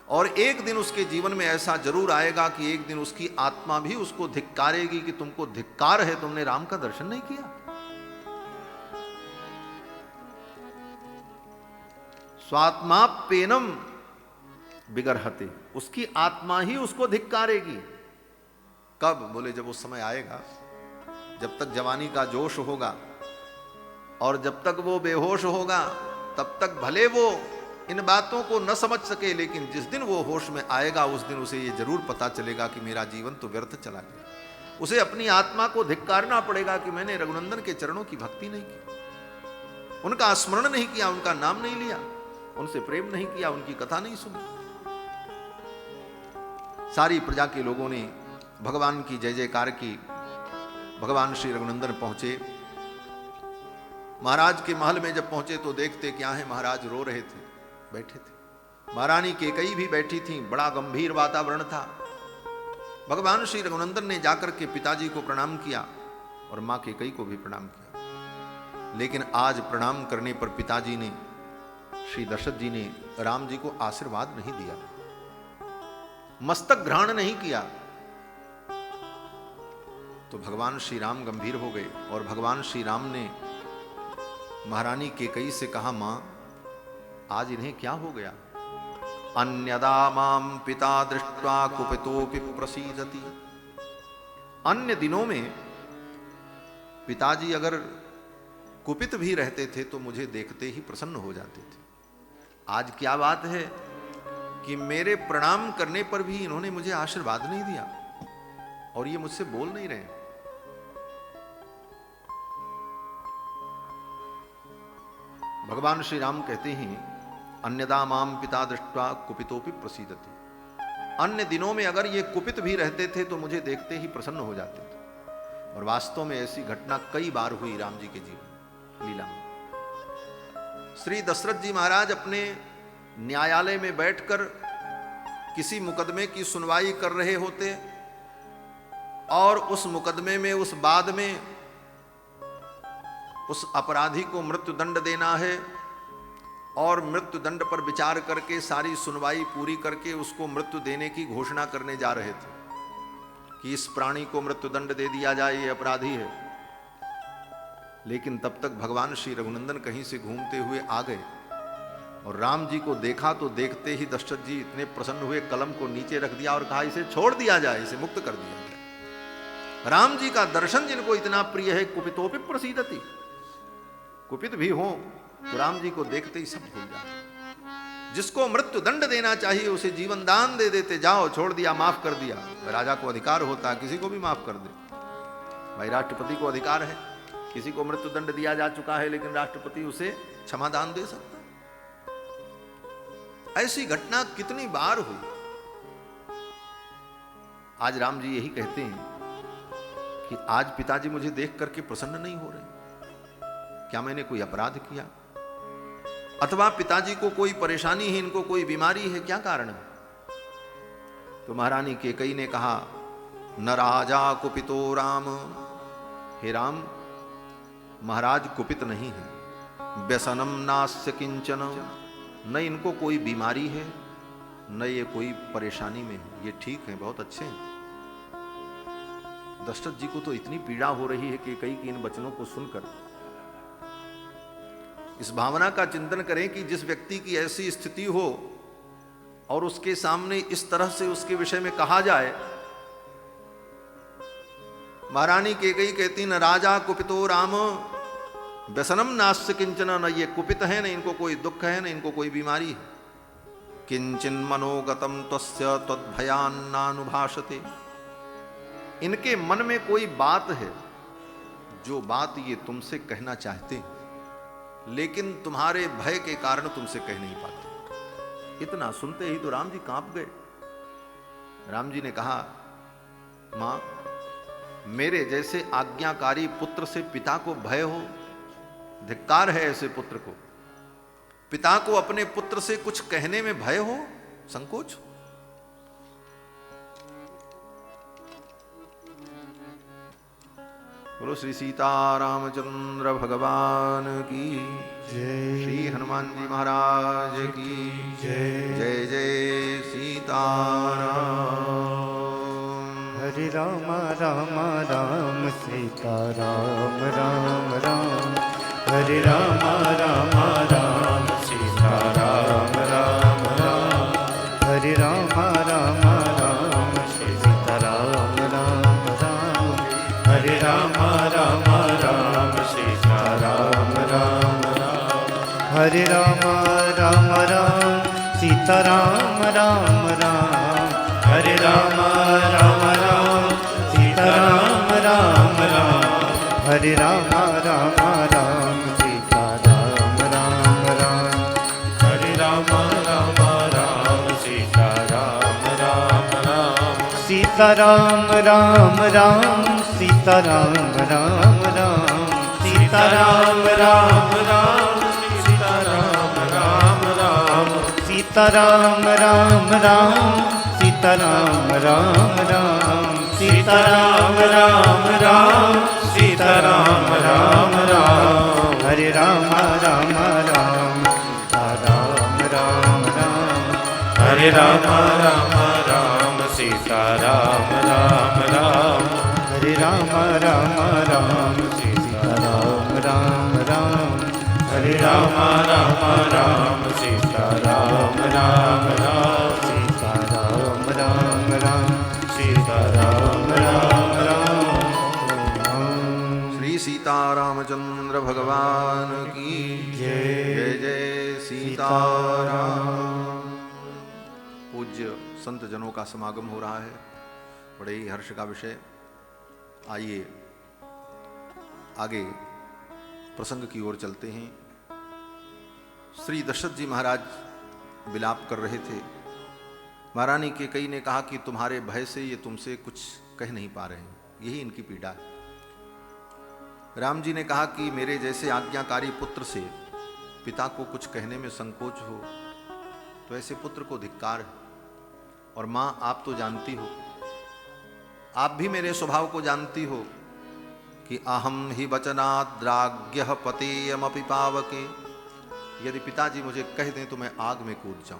और एक दिन उसके जीवन में ऐसा जरूर आएगा कि एक दिन उसकी आत्मा भी उसको धिक्कारेगी कि तुमको धिक्कार है, तुमने राम का दर्शन नहीं किया। स्वात्माप्येनम बिगर्हते, उसकी आत्मा ही उसको धिक्कारेगी। कब? बोले जब उस समय आएगा, जब तक जवानी का जोश होगा और जब तक वो बेहोश होगा तब तक भले वो इन बातों को न समझ सके, लेकिन जिस दिन वो होश में आएगा उस दिन उसे ये जरूर पता चलेगा कि मेरा जीवन तो व्यर्थ चला गया। उसे अपनी आत्मा को धिक्कारना पड़ेगा कि मैंने रघुनंदन के चरणों की भक्ति नहीं की, उनका स्मरण नहीं किया, उनका नाम नहीं लिया, उनसे प्रेम नहीं किया, उनकी कथा नहीं सुनी। सारी प्रजा के लोगों ने भगवान की जय जयकार की। भगवान श्री रघुनंदन पहुंचे। महाराज के महल में जब पहुंचे तो देखते क्या है, महाराज रो रहे थे, बैठे थे। महारानी केकई भी बैठी थी, बड़ा गंभीर वातावरण था। भगवान श्री रघुनंदन ने जाकर के पिताजी को प्रणाम किया और मां केकई को भी प्रणाम किया, लेकिन आज प्रणाम करने पर पिताजी ने, श्री दशरथ जी ने राम जी को आशीर्वाद नहीं दिया, मस्तक ग्रहण नहीं किया। तो भगवान श्री राम गंभीर हो गए और भगवान श्री राम ने महारानी केकई से कहा, मां आज इन्हें क्या हो गया? अन्यदा माम पिता दृष्ट्वा कुपितोपि प्रसीदति। अन्य दिनों में पिताजी अगर कुपित भी रहते थे तो मुझे देखते ही प्रसन्न हो जाते थे। आज क्या बात है कि मेरे प्रणाम करने पर भी इन्होंने मुझे आशीर्वाद नहीं दिया और ये मुझसे बोल नहीं रहे। भगवान श्री राम कहते हैं, अन्यदा माम पिता दृष्ट्वा कुपितोपि प्रसीदति। अन्य दिनों में अगर ये कुपित भी रहते थे तो मुझे देखते ही प्रसन्न हो जाते थे। और वास्तव में ऐसी घटना कई बार हुई राम जी के जीवन लीला में। श्री दशरथ जी महाराज अपने न्यायालय में बैठकर किसी मुकदमे की सुनवाई कर रहे होते और उस मुकदमे में, उस बाद में उस अपराधी को मृत्युदंड देना है और मृत्युदंड पर विचार करके सारी सुनवाई पूरी करके उसको मृत्यु देने की घोषणा करने जा रहे थे कि इस प्राणी को मृत्युदंड दे दिया जाए, ये अपराधी है। लेकिन तब तक भगवान श्री रघुनंदन कहीं से घूमते हुए आ गए और राम जी को देखा तो देखते ही दशरथ जी इतने प्रसन्न हुए, कलम को नीचे रख दिया और कहा इसे छोड़ दिया जाए, इसे मुक्त कर दिया जाए। राम जी का दर्शन जिनको इतना प्रिय है, कुपितोपि प्रसीदति, कुपित भी हो तो राम जी को देखते ही सब भूल जाते। जिसको मृत्यु दंड देना चाहिए उसे जीवन दान दे देते, जाओ छोड़ दिया, माफ कर दिया। राजा को अधिकार होता है किसी को भी माफ कर दे, भाई राष्ट्रपति को अधिकार है, किसी को मृत्यु दंड दिया जा चुका है लेकिन राष्ट्रपति उसे क्षमा दान दे सकता है। ऐसी घटना कितनी बार हुई। आज राम जी यही कहते हैं कि आज पिताजी मुझे देख करके प्रसन्न नहीं हो रहे, क्या मैंने कोई अपराध किया अथवा पिताजी को कोई परेशानी है, इनको कोई बीमारी है, क्या कारण है? तो महारानी केकई ने कहा, न राजा कुपितो राम। हे राम, महाराज कुपित नहीं है, व्यसनम नास्य किंचन, न इनको कोई बीमारी है न ये कोई परेशानी में है, ये ठीक है, बहुत अच्छे हैं। दशरथ जी को तो इतनी पीड़ा हो रही है कि कई इन वचनों को सुनकर इस भावना का चिंतन करें कि जिस व्यक्ति की ऐसी स्थिति हो और उसके सामने इस तरह से उसके विषय में कहा जाए। महारानी कैकेयी कहती, न राजा कुपितो राम व्यसनम नास्य किंचन, न ये कुपित है, न इनको कोई दुख है, न इनको कोई बीमारी है। किंचिन मनोगतम त्वस्य त्वद्भयान्नानुभाषते, इनके मन में कोई बात है जो बात ये तुमसे कहना चाहते हैं, लेकिन तुम्हारे भय के कारण तुमसे कह नहीं पाते। इतना सुनते ही तो राम जी कांप गए। राम जी ने कहा, मां, मेरे जैसे आज्ञाकारी पुत्र से पिता को भय हो, धिक्कार है ऐसे पुत्र को। पिता को अपने पुत्र से कुछ कहने में भय हो, संकोच। बोलो श्री सीतारामचंद्र भगवान की जय। श्री हनुमान जी महाराज की जय। जय जय सीताराम। हरे राम राम राम सीता राम राम राम, हरे राम राम राम सीता राम राम राम, हरे राम राम राम सीता राम राम राम, हरे राम राम राम सीता राम राम राम, हरे राम राम राम सीता राम राम राम, हरे राम राम राम सीता राम राम राम, हरे राम राम राम सीता राम राम राम, हरे राम राम राम सीता राम राम राम, सीता राम राम राम सीता राम राम राम, सीता राम राम राम सीता राम राम राम, सीता राम राम राम सीता राम राम राम, सीता राम राम राम सीता राम राम राम, हरे राम राम राम सीता राम राम राम, हरे राम राम राम सीता राम राम राम, हरे राम राम राम सीता राम राम राम, हरे राम राम राम सीता राम राम राम, सीता राम राम राम सीता राम राम राम। श्री सीतारामचंद्र भगवान की जय जय सीताराम। पूज्य संत जनों का समागम हो रहा है, बड़े ही हर्ष का विषय। आइए आगे प्रसंग की ओर चलते हैं। श्री दशरथ जी महाराज विलाप कर रहे थे। महारानी कैकेयी ने कहा कि तुम्हारे भय से ये तुमसे कुछ कह नहीं पा रहे हैं, यही इनकी पीड़ा है। राम जी ने कहा कि मेरे जैसे आज्ञाकारी पुत्र से पिता को कुछ कहने में संकोच हो तो ऐसे पुत्र को धिक्कार है। और मां, आप तो जानती हो, आप भी मेरे स्वभाव को जानती हो कि अहम ही वचनाद्राग्यः पतेयमपि पावके, यदि पिताजी मुझे कह दें तो मैं आग में कूद जाऊं।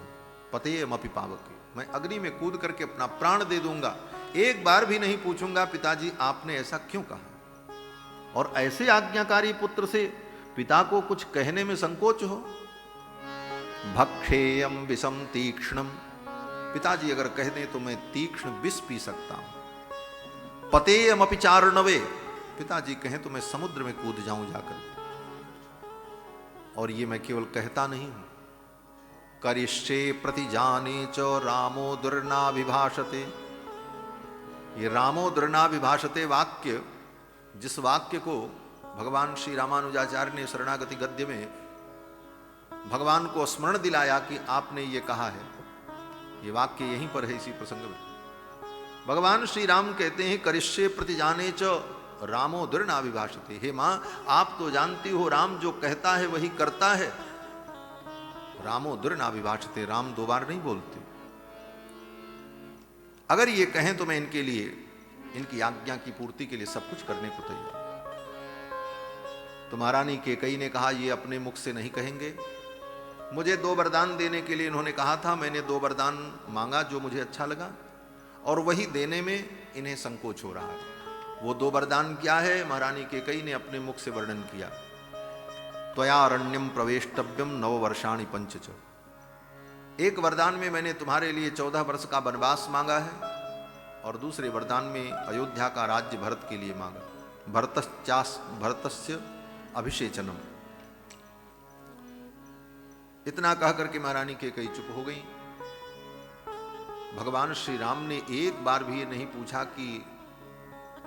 पतेयमपि पावके, मैं अग्नि में कूद करके अपना प्राण दे दूंगा। एक बार भी नहीं पूछूंगा पिताजी आपने ऐसा क्यों कहा। और ऐसे आज्ञाकारी पुत्र से पिता को कुछ कहने में संकोच हो। भक्षेयम विषम तीक्ष्णम, पिताजी अगर कह दें तो मैं तीक्ष्ण विष पी सकता हूं। पतेयमपि चार्णवे, पिताजी कहें तो मैं समुद्र में कूद जाऊं जाकर। और ये मैं केवल कहता नहीं हूं। करिष्ये प्रतिजाने च रामो दुर्नाभिभाषते, ये रामो दुर्नाभिभाषते वाक्य, जिस वाक्य को भगवान श्री रामानुजाचार्य ने शरणागति गद्य में भगवान को स्मरण दिलाया कि आपने ये कहा है, ये वाक्य यहीं पर है इसी प्रसंग में। भगवान श्री राम कहते हैं करिष्ये प्रतिजाने च रामो दुर्नाभिभाषते, हे मां आप तो जानती हो राम जो कहता है वही करता है। रामो दुर्नाभिभाषते, राम दो बार नहीं बोलते। अगर ये कहें तो मैं इनके लिए, इनकी आज्ञा की पूर्ति के लिए सब कुछ करने को तैयार। तो महारानी कैकेयी ने कहा ये अपने मुख से नहीं कहेंगे, मुझे 2 वरदान देने के लिए इन्होंने कहा था। मैंने 2 वरदान मांगा जो मुझे अच्छा लगा, और वही देने में इन्हें संकोच हो रहा है। वो 2 वरदान क्या है? महारानी कैकेयी ने अपने मुख से वर्णन किया। त्वयारण्यम प्रवेष्टव्यम 9 वर्षाणि पंचच। एक वरदान में मैंने तुम्हारे लिए 14 वर्ष का वनवास मांगा है, और दूसरे वरदान में अयोध्या का राज्य भरत के लिए मांगा। भरतस्य अभिषेचनम। इतना कह करके महारानी कैकेयी चुप हो गई। भगवान श्री राम ने एक बार भी ये नहीं पूछा कि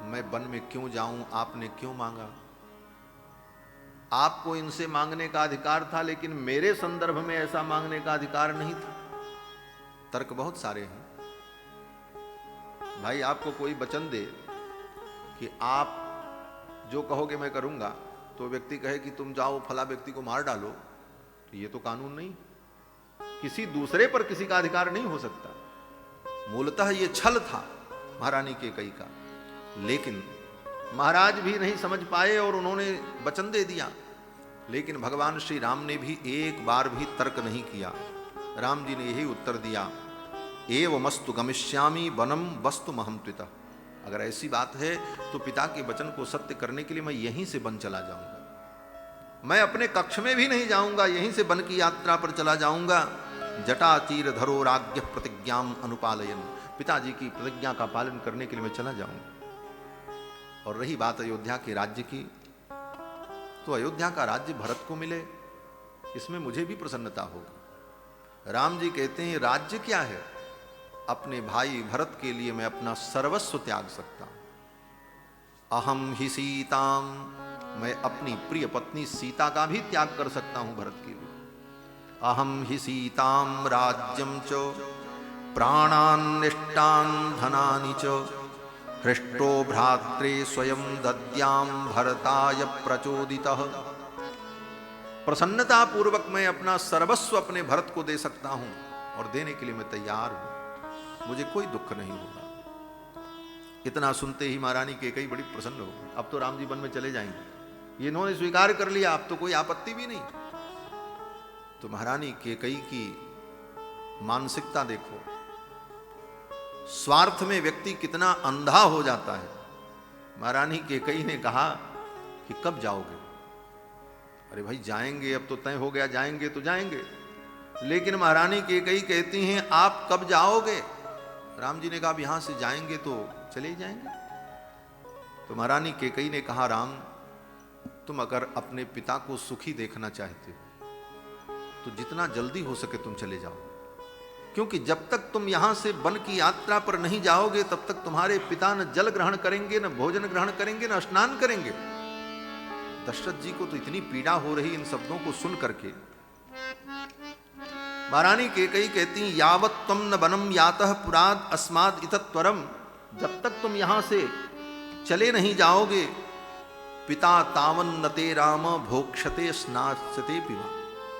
मैं वन में क्यों जाऊं, आपने क्यों मांगा। आपको इनसे मांगने का अधिकार था, लेकिन मेरे संदर्भ में ऐसा मांगने का अधिकार नहीं था। तर्क बहुत सारे हैं भाई। आपको कोई वचन दे कि आप जो कहोगे मैं करूंगा, तो व्यक्ति कहे कि तुम जाओ फला व्यक्ति को मार डालो, तो ये तो कानून नहीं। किसी दूसरे पर किसी का अधिकार नहीं हो सकता। मूलतः ये छल था महारानी कैकेयी का, लेकिन महाराज भी नहीं समझ पाए और उन्होंने वचन दे दिया। लेकिन भगवान श्री राम ने भी एक बार भी तर्क नहीं किया। राम जी ने यही उत्तर दिया, एवमस्तु गमिष्यामि वनम वस्तु महं त्वितः। अगर ऐसी बात है तो पिता के वचन को सत्य करने के लिए मैं यहीं से वन चला जाऊंगा। मैं अपने कक्ष में भी नहीं जाऊंगा, यहीं से वन की यात्रा पर चला जाऊंगा। जटाचीर धरो राज्ञ प्रतिज्ञाम अनुपालयन। पिताजी की प्रतिज्ञा का पालन करने के लिए मैं चला जाऊंगा। और रही बात अयोध्या के राज्य की, तो अयोध्या का राज्य भरत को मिले, इसमें मुझे भी प्रसन्नता होगी। राम जी कहते हैं राज्य क्या है? अपने भाई भरत के लिए मैं अपना सर्वस्व त्याग सकता हूं। अहम ही सीताम, मैं अपनी प्रिय पत्नी सीता का भी त्याग कर सकता हूं भरत के लिए। अहम ही सीताम राज्यम च प्राणान्निष्टान धनानि च हृष्टो भ्रात्रे स्वयं दद्याम भरताय प्रचोदितः। प्रसन्नता पूर्वक मैं अपना सर्वस्व अपने भरत को दे सकता हूं, और देने के लिए मैं तैयार हूं। मुझे कोई दुख नहीं होगा। इतना सुनते ही महारानी कैकेयी बड़ी प्रसन्न हो। अब तो राम जी वन में चले जाएंगे, ये इन्होंने स्वीकार कर लिया, अब तो कोई आपत्ति भी नहीं। तो महारानी कैकेयी की मानसिकता देखो। स्वार्थ में व्यक्ति कितना अंधा हो जाता है। महारानी कैकेयी ने कहा कि कब जाओगे? अरे भाई जाएंगे, अब तो तय हो गया, जाएंगे तो जाएंगे। लेकिन महारानी कैकेयी कहती हैं आप कब जाओगे? राम जी ने कहा यहां से जाएंगे तो चले ही जाएंगे। तो महारानी कैकेयी ने कहा राम, तुम अगर अपने पिता को सुखी देखना चाहते हो तो जितना जल्दी हो सके तुम चले जाओ, क्योंकि जब तक तुम यहां से वन की यात्रा पर नहीं जाओगे तब तक तुम्हारे पिता न जल ग्रहण करेंगे, न भोजन ग्रहण करेंगे, न स्नान करेंगे। दशरथ जी को तो इतनी पीड़ा हो रही इन शब्दों को सुन करके। महारानी कैकेयी कहती यावत् त्वं न वनं यातः पुराद अस्माद् इतत्वरम, जब तक तुम यहां से चले नहीं जाओगे पिता तावन न ते राम भोक्षते स्नास्यते पिवा,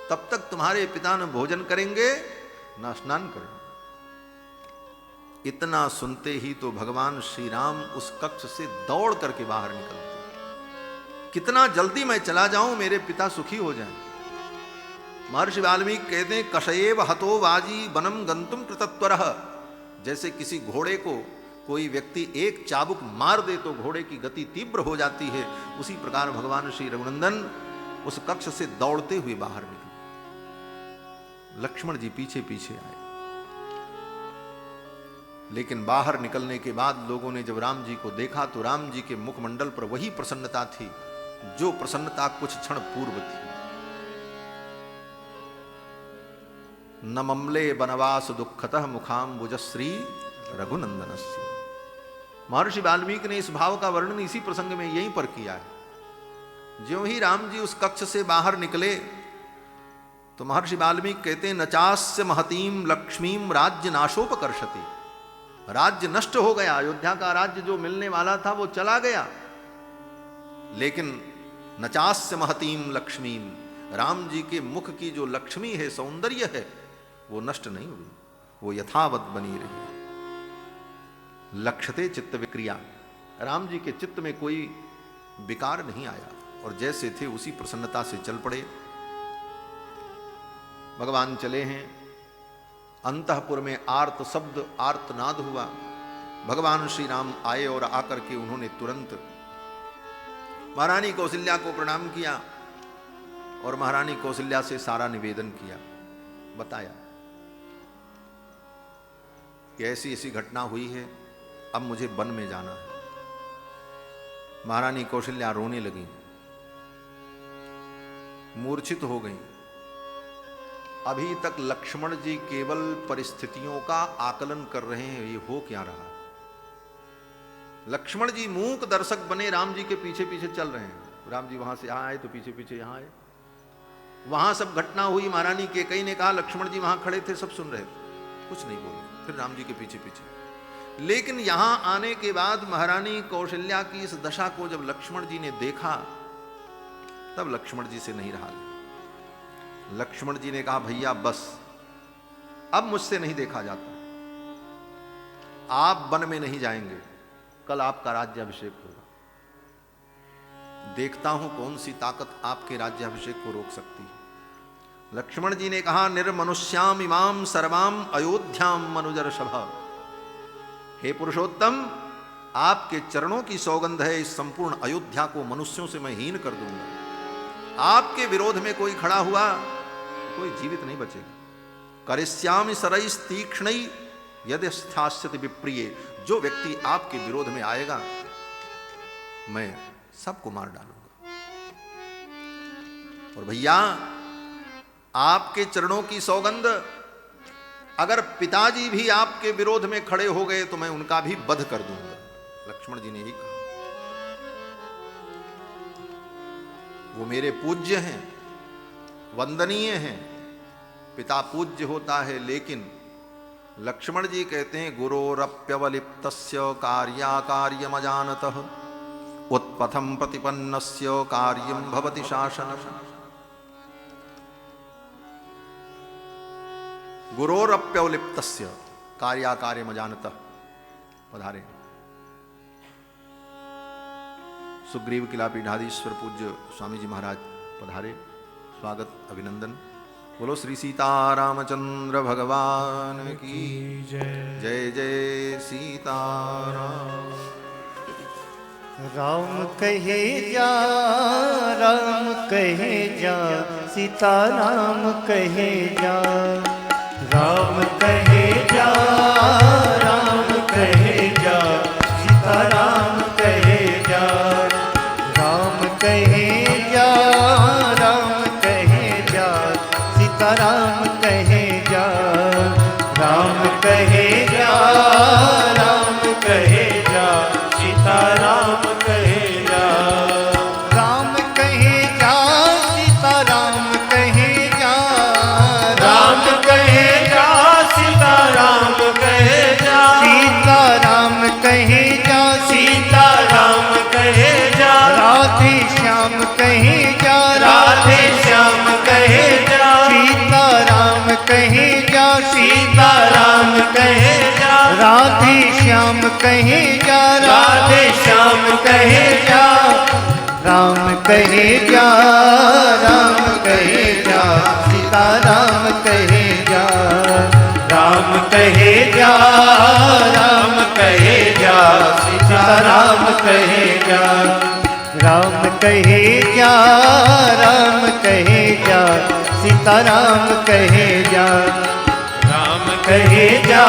तब तक तुम्हारे पिता न भोजन करेंगे न स्नान करेंगे। इतना सुनते ही तो भगवान श्री राम उस कक्ष से दौड़ करके बाहर निकलते, कितना जल्दी मैं चला जाऊं, मेरे पिता सुखी हो जाएं। महर्षि वाल्मीकि कहते हैं कषयेव हतो वाजी वनम गंतुम कृतत्वरः। जैसे किसी घोड़े को कोई व्यक्ति एक चाबुक मार दे तो घोड़े की गति तीव्र हो जाती है, उसी प्रकार भगवान श्री रघुनंदन उस कक्ष से दौड़ते हुए बाहर निकले। लक्ष्मण जी पीछे पीछे आए। लेकिन बाहर निकलने के बाद लोगों ने जब राम जी को देखा तो राम जी के मुखमंडल पर वही प्रसन्नता थी जो प्रसन्नता कुछ क्षण पूर्व थी। न ममले वनवास दुखतः मुखाम्बुजश्री रघुनंदनस्य। महर्षि वाल्मीकि ने इस भाव का वर्णन इसी प्रसंग में यहीं पर किया है। ज्यों ही राम जी उस कक्ष से बाहर निकले तो महर्षि वाल्मीकि कहते हैं नचास्य महतीम लक्ष्मीम राज्य नाशोपकर्षति। राज्य नष्ट हो गया, अयोध्या का राज्य जो मिलने वाला था वो चला गया, लेकिन नचास्य महतीम लक्ष्मीम, राम जी के मुख की जो लक्ष्मी है, सौंदर्य है, वो नष्ट नहीं हुई, वो यथावत बनी रही। लक्षते चित्त विक्रिया, राम जी के चित्त में कोई विकार नहीं आया और जैसे थे उसी प्रसन्नता से चल पड़े। भगवान चले हैं। अंतःपुर में आर्त शब्द, आर्तनाद हुआ। भगवान श्री राम आए और आकर के उन्होंने तुरंत महारानी कौशल्या को प्रणाम किया और महारानी कौशल्या से सारा निवेदन किया, बताया कि ऐसी ऐसी घटना हुई है, अब मुझे वन में जाना है। महारानी कौशल्या रोने लगी, मूर्छित हो गई। अभी तक लक्ष्मण जी केवल परिस्थितियों का आकलन कर रहे हैं, ये हो क्या रहा। लक्ष्मण जी मूक दर्शक बने, राम जी के पीछे पीछे चल रहे हैं। राम जी वहां से यहां आए तो पीछे पीछे यहां आए। वहां सब घटना हुई, महारानी कैकेयी ने कहा, लक्ष्मण जी वहां खड़े थे, सब सुन रहे थे, कुछ नहीं बोले। फिर राम जी के पीछे पीछे। लेकिन यहां आने के बाद महारानी कौशल्या की इस दशा को जब लक्ष्मण जी ने देखा, तब लक्ष्मण जी से नहीं रहा। लक्ष्मण जी ने कहा, भैया बस, अब मुझसे नहीं देखा जाता, आप वन में नहीं जाएंगे, कल आपका राज्याभिषेक होगा। देखता हूं कौन सी ताकत आपके राज्याभिषेक को रोक सकती है। लक्ष्मण जी ने कहा, निर्मनुष्याम इमाम सर्वाम अयोध्याम मनुजर्षभ। हे पुरुषोत्तम, आपके चरणों की सौगंध है, इस संपूर्ण अयोध्या को मनुष्यों से मैं हीन कर दूंगा। आपके विरोध में कोई खड़ा हुआ, कोई जीवित नहीं बचेगा। करिष्यामि सरैः तीक्ष्णैः यदि स्थास्यति विप्रिये। जो व्यक्ति आपके विरोध में आएगा, मैं सबको मार डालूंगा। और भैया, आपके चरणों की सौगंध, अगर पिताजी भी आपके विरोध में खड़े हो गए तो मैं उनका भी वध कर दूंगा। लक्ष्मण जी ने यही कहा। वो मेरे पूज्य हैं, वंदनीय हैं, पिता पूज्य होता है, लेकिन लक्ष्मण जी कहते हैं, गुरोरप्यवलिप्तस्य कार्याकार्यमजानतः उत्पथम प्रतिपन्नस्य कार्यं भवति शासनम्। गुरोरप्यवलिप्तस्य कार्याकार्यमजानतः। पधारे। सुग्रीव किला पीठाधीश्वर पूज्य स्वामी जी महाराज पधारे। स्वागत, अभिनंदन। बोलो श्री सीतारामचंद्र भगवान की जय। जय जय सीताराम। राम कहे जा, राम कहे जा, सीताराम कहे जा। राम कहे जा, राम कहे जा, सीताराम कहे जा। राम कहे जा, राम कहे जा, सीताराम कहे जा। राम कहे जा, राम कहे जा, सीताराम कहे जा। राम कहे जा, सीताराम कहे जा। राम कहे जा, सीताराम कहे जा। सीताराम कहे जा, सीताराम कहे जा। राधे श्याम कहे जा, राधे श्याम कहे जा। सीताराम कहे जा, सीताराम कहे जा। राधे श्याम कहे जा, राधे श्याम कहे जा। राम कहे जा, राम कहे जा, सीताराम कहे जा। राम कहे जा, राम कहे जा, सीताराम कहे जा। राम कहे जा, राम कहे जा, सीताराम कहे जा। राम कहे जा,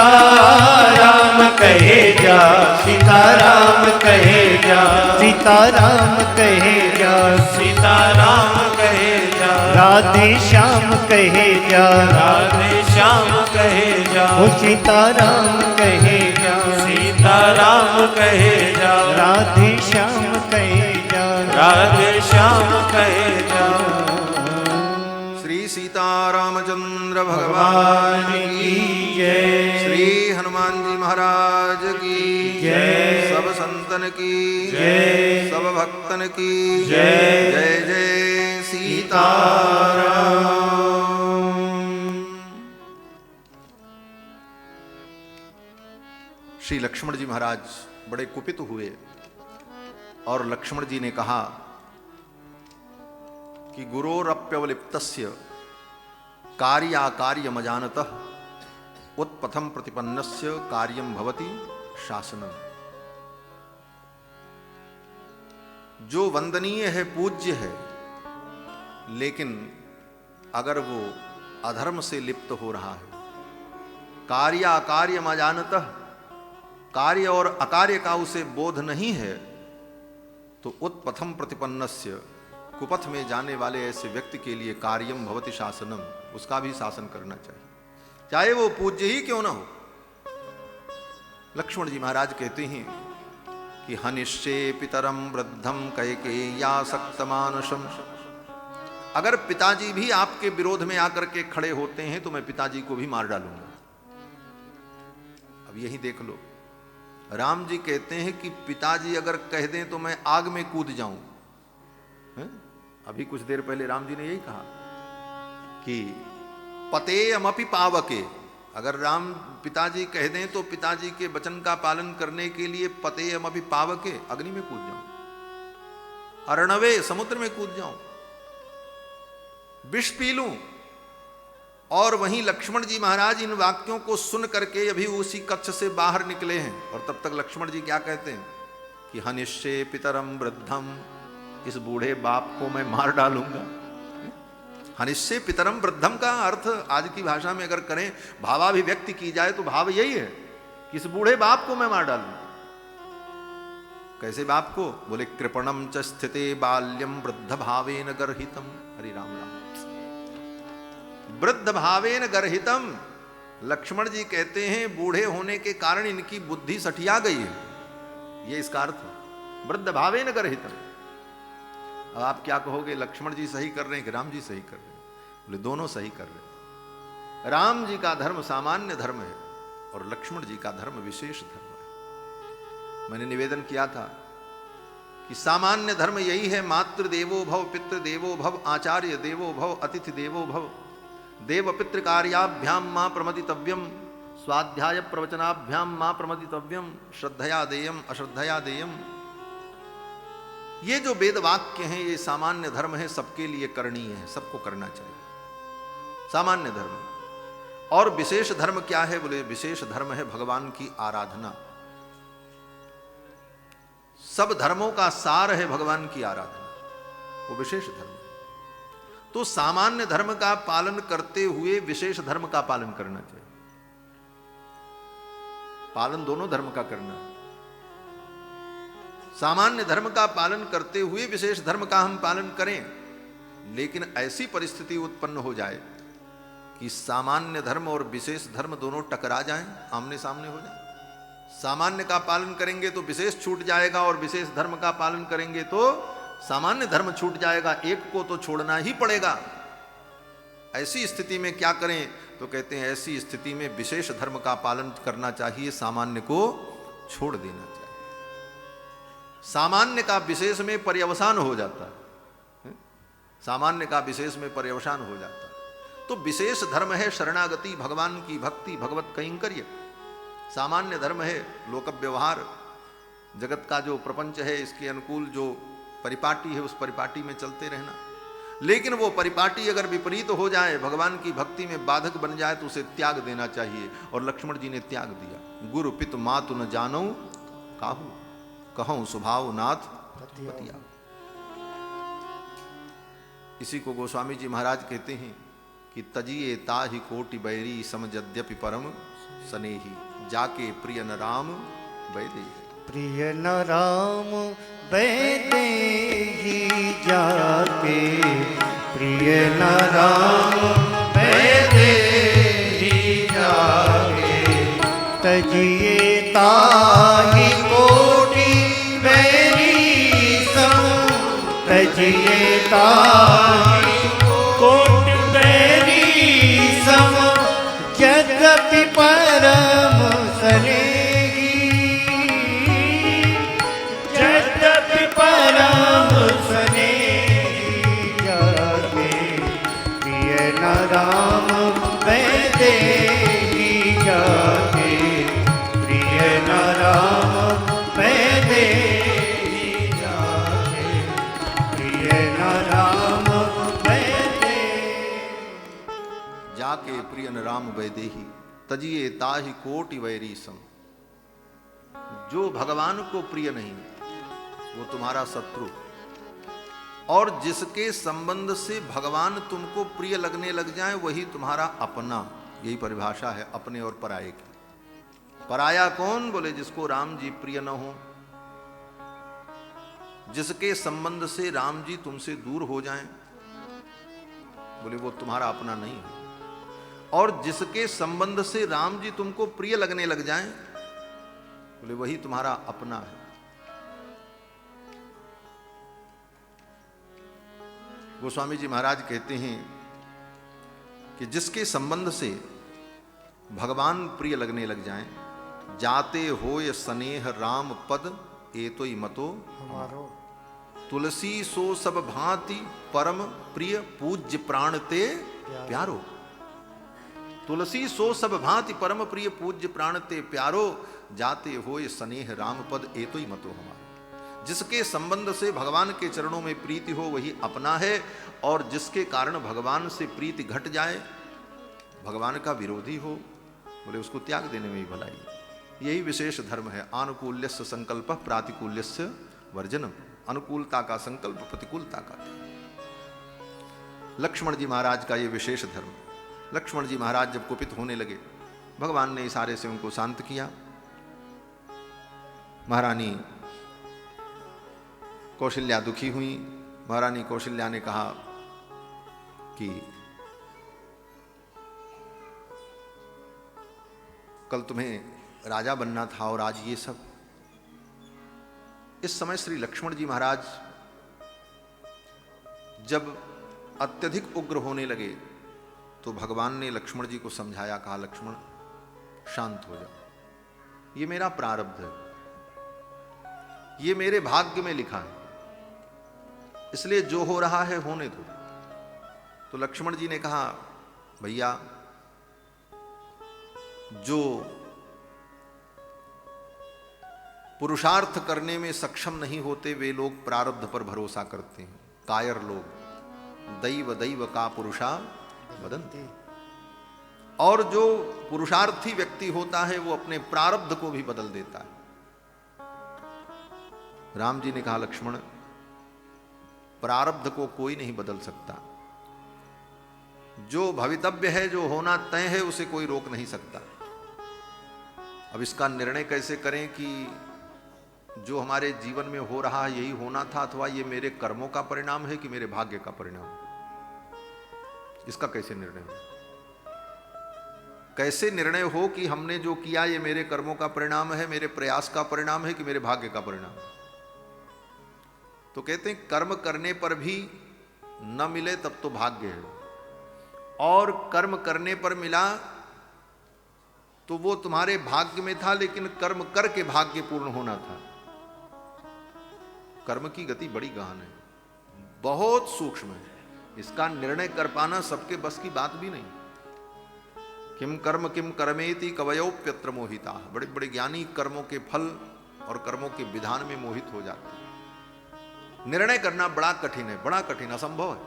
राम कहे जा, सीताराम कहे जा। सीताराम कहे जा, सीताराम कहे जा। राधे श्याम कहे जा, राधे श्याम कहे जा। ओ सीताराम कहे जा, सीताराम कहे जा। राधे श्याम कहे जा, राधे श्याम कहे जा। श्री सीतारामचंद्र भगवान की जय। श्री हनुमान जी महाराज की जय। सब संतन की जय। सब भक्तन की जय। जय जय सीताराम। श्री लक्ष्मण जी महाराज बड़े कुपित हुए और लक्ष्मण जी ने कहा कि गुरोरप्यवलिप्तस्य कार्याकार्यमजानतः उत्पथम प्रतिपन्नस्य कार्यम भवति शासनम। जो वंदनीय है, पूज्य है, लेकिन अगर वो अधर्म से लिप्त हो रहा है, कार्याकार्यमजानतः, कार्य और अकार्य का उसे बोध नहीं है, तो उत्पथम प्रतिपन्नस्य, कुपथ में जाने वाले ऐसे व्यक्ति के लिए कार्यम भवति शासनम, उसका भी शासन करना चाहिए, चाहे वो पूज्य ही क्यों ना हो। लक्ष्मण जी महाराज कहते हैं कि हनिश्चे पितरम वृद्धम कैकेय्यासक्तमानसम, अगर पिताजी भी आपके विरोध में आकर के खड़े होते हैं तो मैं पिताजी को भी मार डालूंगा। अब यही देख लो, राम जी कहते हैं कि पिताजी अगर कह दें तो मैं आग में कूद जाऊं। अभी कुछ देर पहले राम जी ने यही कहा कि पतेयमपि पावके, अगर राम पिताजी कह दें तो पिताजी के वचन का पालन करने के लिए पतेयमपि पावके, अग्नि में कूद जाऊं, अर्णवे, समुद्र में कूद जाऊं, विष पी लूं। और वहीं लक्ष्मण जी महाराज इन वाक्यों को सुन करके अभी उसी कक्ष से बाहर निकले हैं, और तब तक लक्ष्मण जी क्या कहते हैं कि हनिश्चे पितरम वृद्धम, इस बूढ़े बाप को मैं मार डालूंगा। हनिश्चे पितरम वृद्धम का अर्थ आज की भाषा में अगर करें, भावाभिव्यक्ति की जाए तो भाव यही है कि इस बूढ़े बाप को मैं मार डालूंगा। कैसे बाप को? बोले कृपणम च स्थिते बाल्यम वृद्ध भावेन गर्हितम। हरि राम राम। वृद्ध भावेन गर्हितम, लक्ष्मण जी कहते हैं बूढ़े होने के कारण इनकी बुद्धि सठिया गई है, ये इसका अर्थ है, वृद्ध भावेन गर्हितम। अब आप क्या कहोगे, लक्ष्मण जी सही कर रहे हैं कि राम जी सही कर रहे हैं? बोले दोनों सही कर रहे हैं। राम जी का धर्म सामान्य धर्म है और लक्ष्मण जी का धर्म विशेष धर्म है। मैंने निवेदन किया था कि सामान्य धर्म यही है, मातृ देवो भव, पितृ देवो भव, आचार्य देवो भव, अतिथि देवो भव, देव पितृ कार्याभ्याम मां प्रमदितव्यम, स्वाध्याय प्रवचनाभ्याम मां प्रमदितव्यम, श्रद्धया देयम अश्रद्धया देयम। ये जो वेद वाक्य हैं ये सामान्य धर्म है, सबके लिए करणीय है, सबको करना चाहिए, सामान्य धर्म। और विशेष धर्म क्या है? बोले विशेष धर्म है भगवान की आराधना। सब धर्मों का सार है भगवान की आराधना, वो विशेष धर्म है। तो सामान्य धर्म का पालन करते हुए विशेष धर्म का पालन करना चाहिए। पालन दोनों धर्म का करना है। सामान्य धर्म का पालन करते हुए विशेष धर्म का हम पालन करें, लेकिन ऐसी परिस्थिति उत्पन्न हो जाए कि सामान्य धर्म और विशेष धर्म दोनों टकरा जाएं, आमने सामने हो जाएं। सामान्य का पालन करेंगे तो विशेष छूट जाएगा और विशेष धर्म का पालन करेंगे तो सामान्य धर्म छूट जाएगा, एक को तो छोड़ना ही पड़ेगा। ऐसी स्थिति में क्या करें? तो कहते हैं ऐसी स्थिति में विशेष धर्म का पालन करना चाहिए, सामान्य को छोड़ देना चाहिए। सामान्य का विशेष में पर्यवसान हो जाता है, सामान्य का विशेष में पर्यवसान हो जाता है। तो विशेष धर्म है शरणागति, भगवान की भक्ति, भगवत कैंकर्य। सामान्य धर्म है लोक व्यवहार, जगत का जो प्रपंच है इसके अनुकूल जो परिपाटी है उस परिपाटी में चलते रहना। लेकिन वो परिपाटी अगर विपरीत हो जाए, भगवान की भक्ति में बाधक बन जाए तो उसे त्याग देना चाहिए, और लक्ष्मण जी ने त्याग दिया। गुरु पित मातु न जानौ काहू, कहूं स्वभाव नाथ पतिया। इसी को गोस्वामी जी महाराज कहते हैं कि तजिए ताहि कोटि बैरी सम यद्यपि परम सनेही, जाके प्रिय न राम वैदेही। प्रिय न राम वैदेही जाके, प्रिय न राम वैदेही जाके, तजिए ताहि कोटि बैरी सम, तजिए ताहि कोटि बैरी सम, यद्यपि परम सनेही, यद्यपि परम सनेही जाके, प्रिय न राम वैदेही जाके, प्रिय न राम वैदेही जाके, प्रिय न राम वैदेही। जाके प्रियन राम वैदेही, तजिए ताहि कोटि वैरी सम। जो भगवान को प्रिय नहीं वो तुम्हारा शत्रु, और जिसके संबंध से भगवान तुमको प्रिय लगने लग जाए वही तुम्हारा अपना। यही परिभाषा है अपने और पराये की। पराया कौन? बोले जिसको राम जी प्रिय न हो, जिसके संबंध से राम जी तुमसे दूर हो जाएं, बोले वो तुम्हारा अपना नहीं है। और जिसके संबंध से राम जी तुमको प्रिय लगने लग जाएं, बोले वही तुम्हारा अपना है। गोस्वामी जी महाराज कहते हैं कि जिसके संबंध से भगवान प्रिय लगने लग जाएं, जाते होय स्नेह राम पद एतोई मतो हमारो, तुलसी सो सब भांति परम प्रिय पूज्य प्राण ते प्यारो। तुलसी सो सब भांति परम प्रिय पूज्य प्राण ते प्यारो, जाते होय स्नेह राम पद एतोई मतो हमारो। जिसके संबंध से भगवान के चरणों में प्रीति हो वही अपना है, और जिसके कारण भगवान से प्रीति घट जाए, भगवान का विरोधी हो, बोले उसको त्याग देने में ही भलाई। यही विशेष धर्म है। आनुकूल्यस्य संकल्प प्रातिकूल्यस्य वर्जनम। अनुकूलता का संकल्प, प्रतिकूलता का त्याग। लक्ष्मण जी महाराज का ये विशेष धर्म। लक्ष्मण जी महाराज जब कुपित होने लगे, भगवान ने इशारे से उनको शांत किया। महारानी कौशल्या दुखी हुई। महारानी कौशल्या ने कहा कि कल तुम्हें राजा बनना था और आज ये सब। इस समय श्री लक्ष्मण जी महाराज जब अत्यधिक उग्र होने लगे तो भगवान ने लक्ष्मण जी को समझाया, कहा लक्ष्मण शांत हो जाओ, ये मेरा प्रारब्ध है, ये मेरे भाग्य में लिखा है, इसलिए जो हो रहा है होने दो। तो लक्ष्मण जी ने कहा, भैया जो पुरुषार्थ करने में सक्षम नहीं होते वे लोग प्रारब्ध पर भरोसा करते हैं। कायर लोग दैव दैव का पुरुषा वदन्ति। और जो पुरुषार्थी व्यक्ति होता है वो अपने प्रारब्ध को भी बदल देता है। राम जी ने कहा, लक्ष्मण प्रारब्ध को कोई नहीं बदल सकता, जो भवितव्य है, जो होना तय है, उसे कोई रोक नहीं सकता। अब इसका निर्णय कैसे करें कि जो हमारे जीवन में हो रहा है यही होना था, अथवा ये मेरे कर्मों का परिणाम है कि मेरे भाग्य का परिणाम? इसका कैसे निर्णय हो? कैसे निर्णय हो कि हमने जो किया ये मेरे कर्मों का परिणाम है, मेरे प्रयास का परिणाम है कि मेरे भाग्य का परिणाम? तो कहते हैं कर्म करने पर भी न मिले तब तो भाग्य है, और कर्म करने पर मिला तो वो तुम्हारे भाग्य में था, लेकिन कर्म करके भाग्य पूर्ण होना था। कर्म की गति बड़ी गहन है, बहुत सूक्ष्म है। इसका निर्णय कर पाना सबके बस की बात भी नहीं। किम कर्मेति कवयोप्यत्र मोहिता। बड़े बड़े ज्ञानी कर्मों के फल और कर्मों के विधान में मोहित हो जाते हैं। निर्णय करना बड़ा कठिन है, बड़ा कठिन, असंभव है।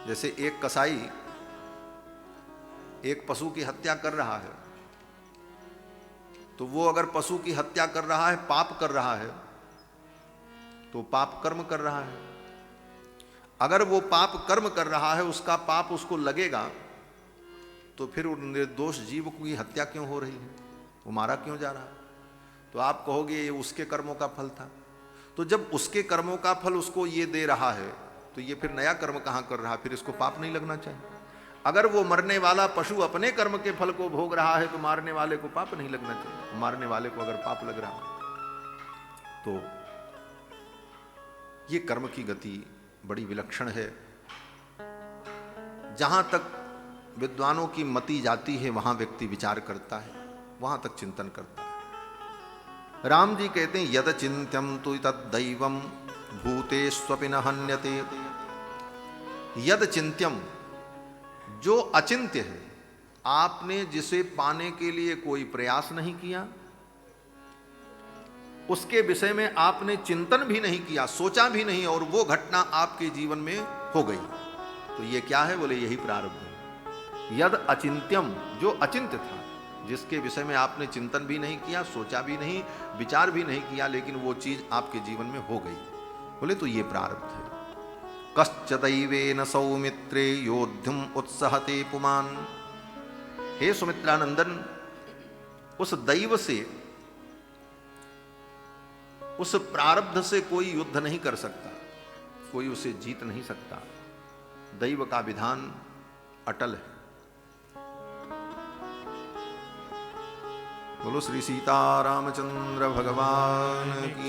जैसे एक कसाई एक पशु की हत्या कर रहा है, तो वो अगर पशु की हत्या कर रहा है, पाप कर रहा है, तो पाप कर्म कर रहा है। अगर वो पाप कर्म कर रहा है, उसका पाप उसको लगेगा, तो फिर निर्दोष जीव की हत्या क्यों हो रही है, वो मारा क्यों जा रहा है? तो आप कहोगे ये उसके कर्मों का फल था। तो जब उसके कर्मों का फल उसको ये दे रहा है, तो ये फिर नया कर्म कहां कर रहा है? फिर इसको पाप नहीं लगना चाहिए। अगर वो मरने वाला पशु अपने कर्म के फल को भोग रहा है, तो मारने वाले को पाप नहीं लगना चाहिए। मारने वाले को अगर पाप लग रहा है, तो ये कर्म की गति बड़ी विलक्षण है। जहां तक विद्वानों की मति जाती है, वहां व्यक्ति विचार करता है, वहां तक चिंतन करता है। राम जी कहते हैं, यद चिंत्यम तु तद्दैवम भूतेष्वपि न हन्यते। यद चिंत्यम, जो अचिंत्य है, आपने जिसे पाने के लिए कोई प्रयास नहीं किया, उसके विषय में आपने चिंतन भी नहीं किया, सोचा भी नहीं, और वो घटना आपके जीवन में हो गई, तो ये क्या है? बोले यही प्रारब्ध है। यद अचिंत्यम, जो अचिंत्य था, जिसके विषय में आपने चिंतन भी नहीं किया, सोचा भी नहीं, विचार भी नहीं किया, लेकिन वो चीज आपके जीवन में हो गई, बोले तो ये प्रारब्ध है। कश्च दैवेन सौमित्रे योद्धुम उत्सहते पुमान। हे सुमित्रानंदन, उस दैव से, उस प्रारब्ध से कोई युद्ध नहीं कर सकता, कोई उसे जीत नहीं सकता। दैव का विधान अटल है। बोलो श्री सीता रामचंद्र भगवान की।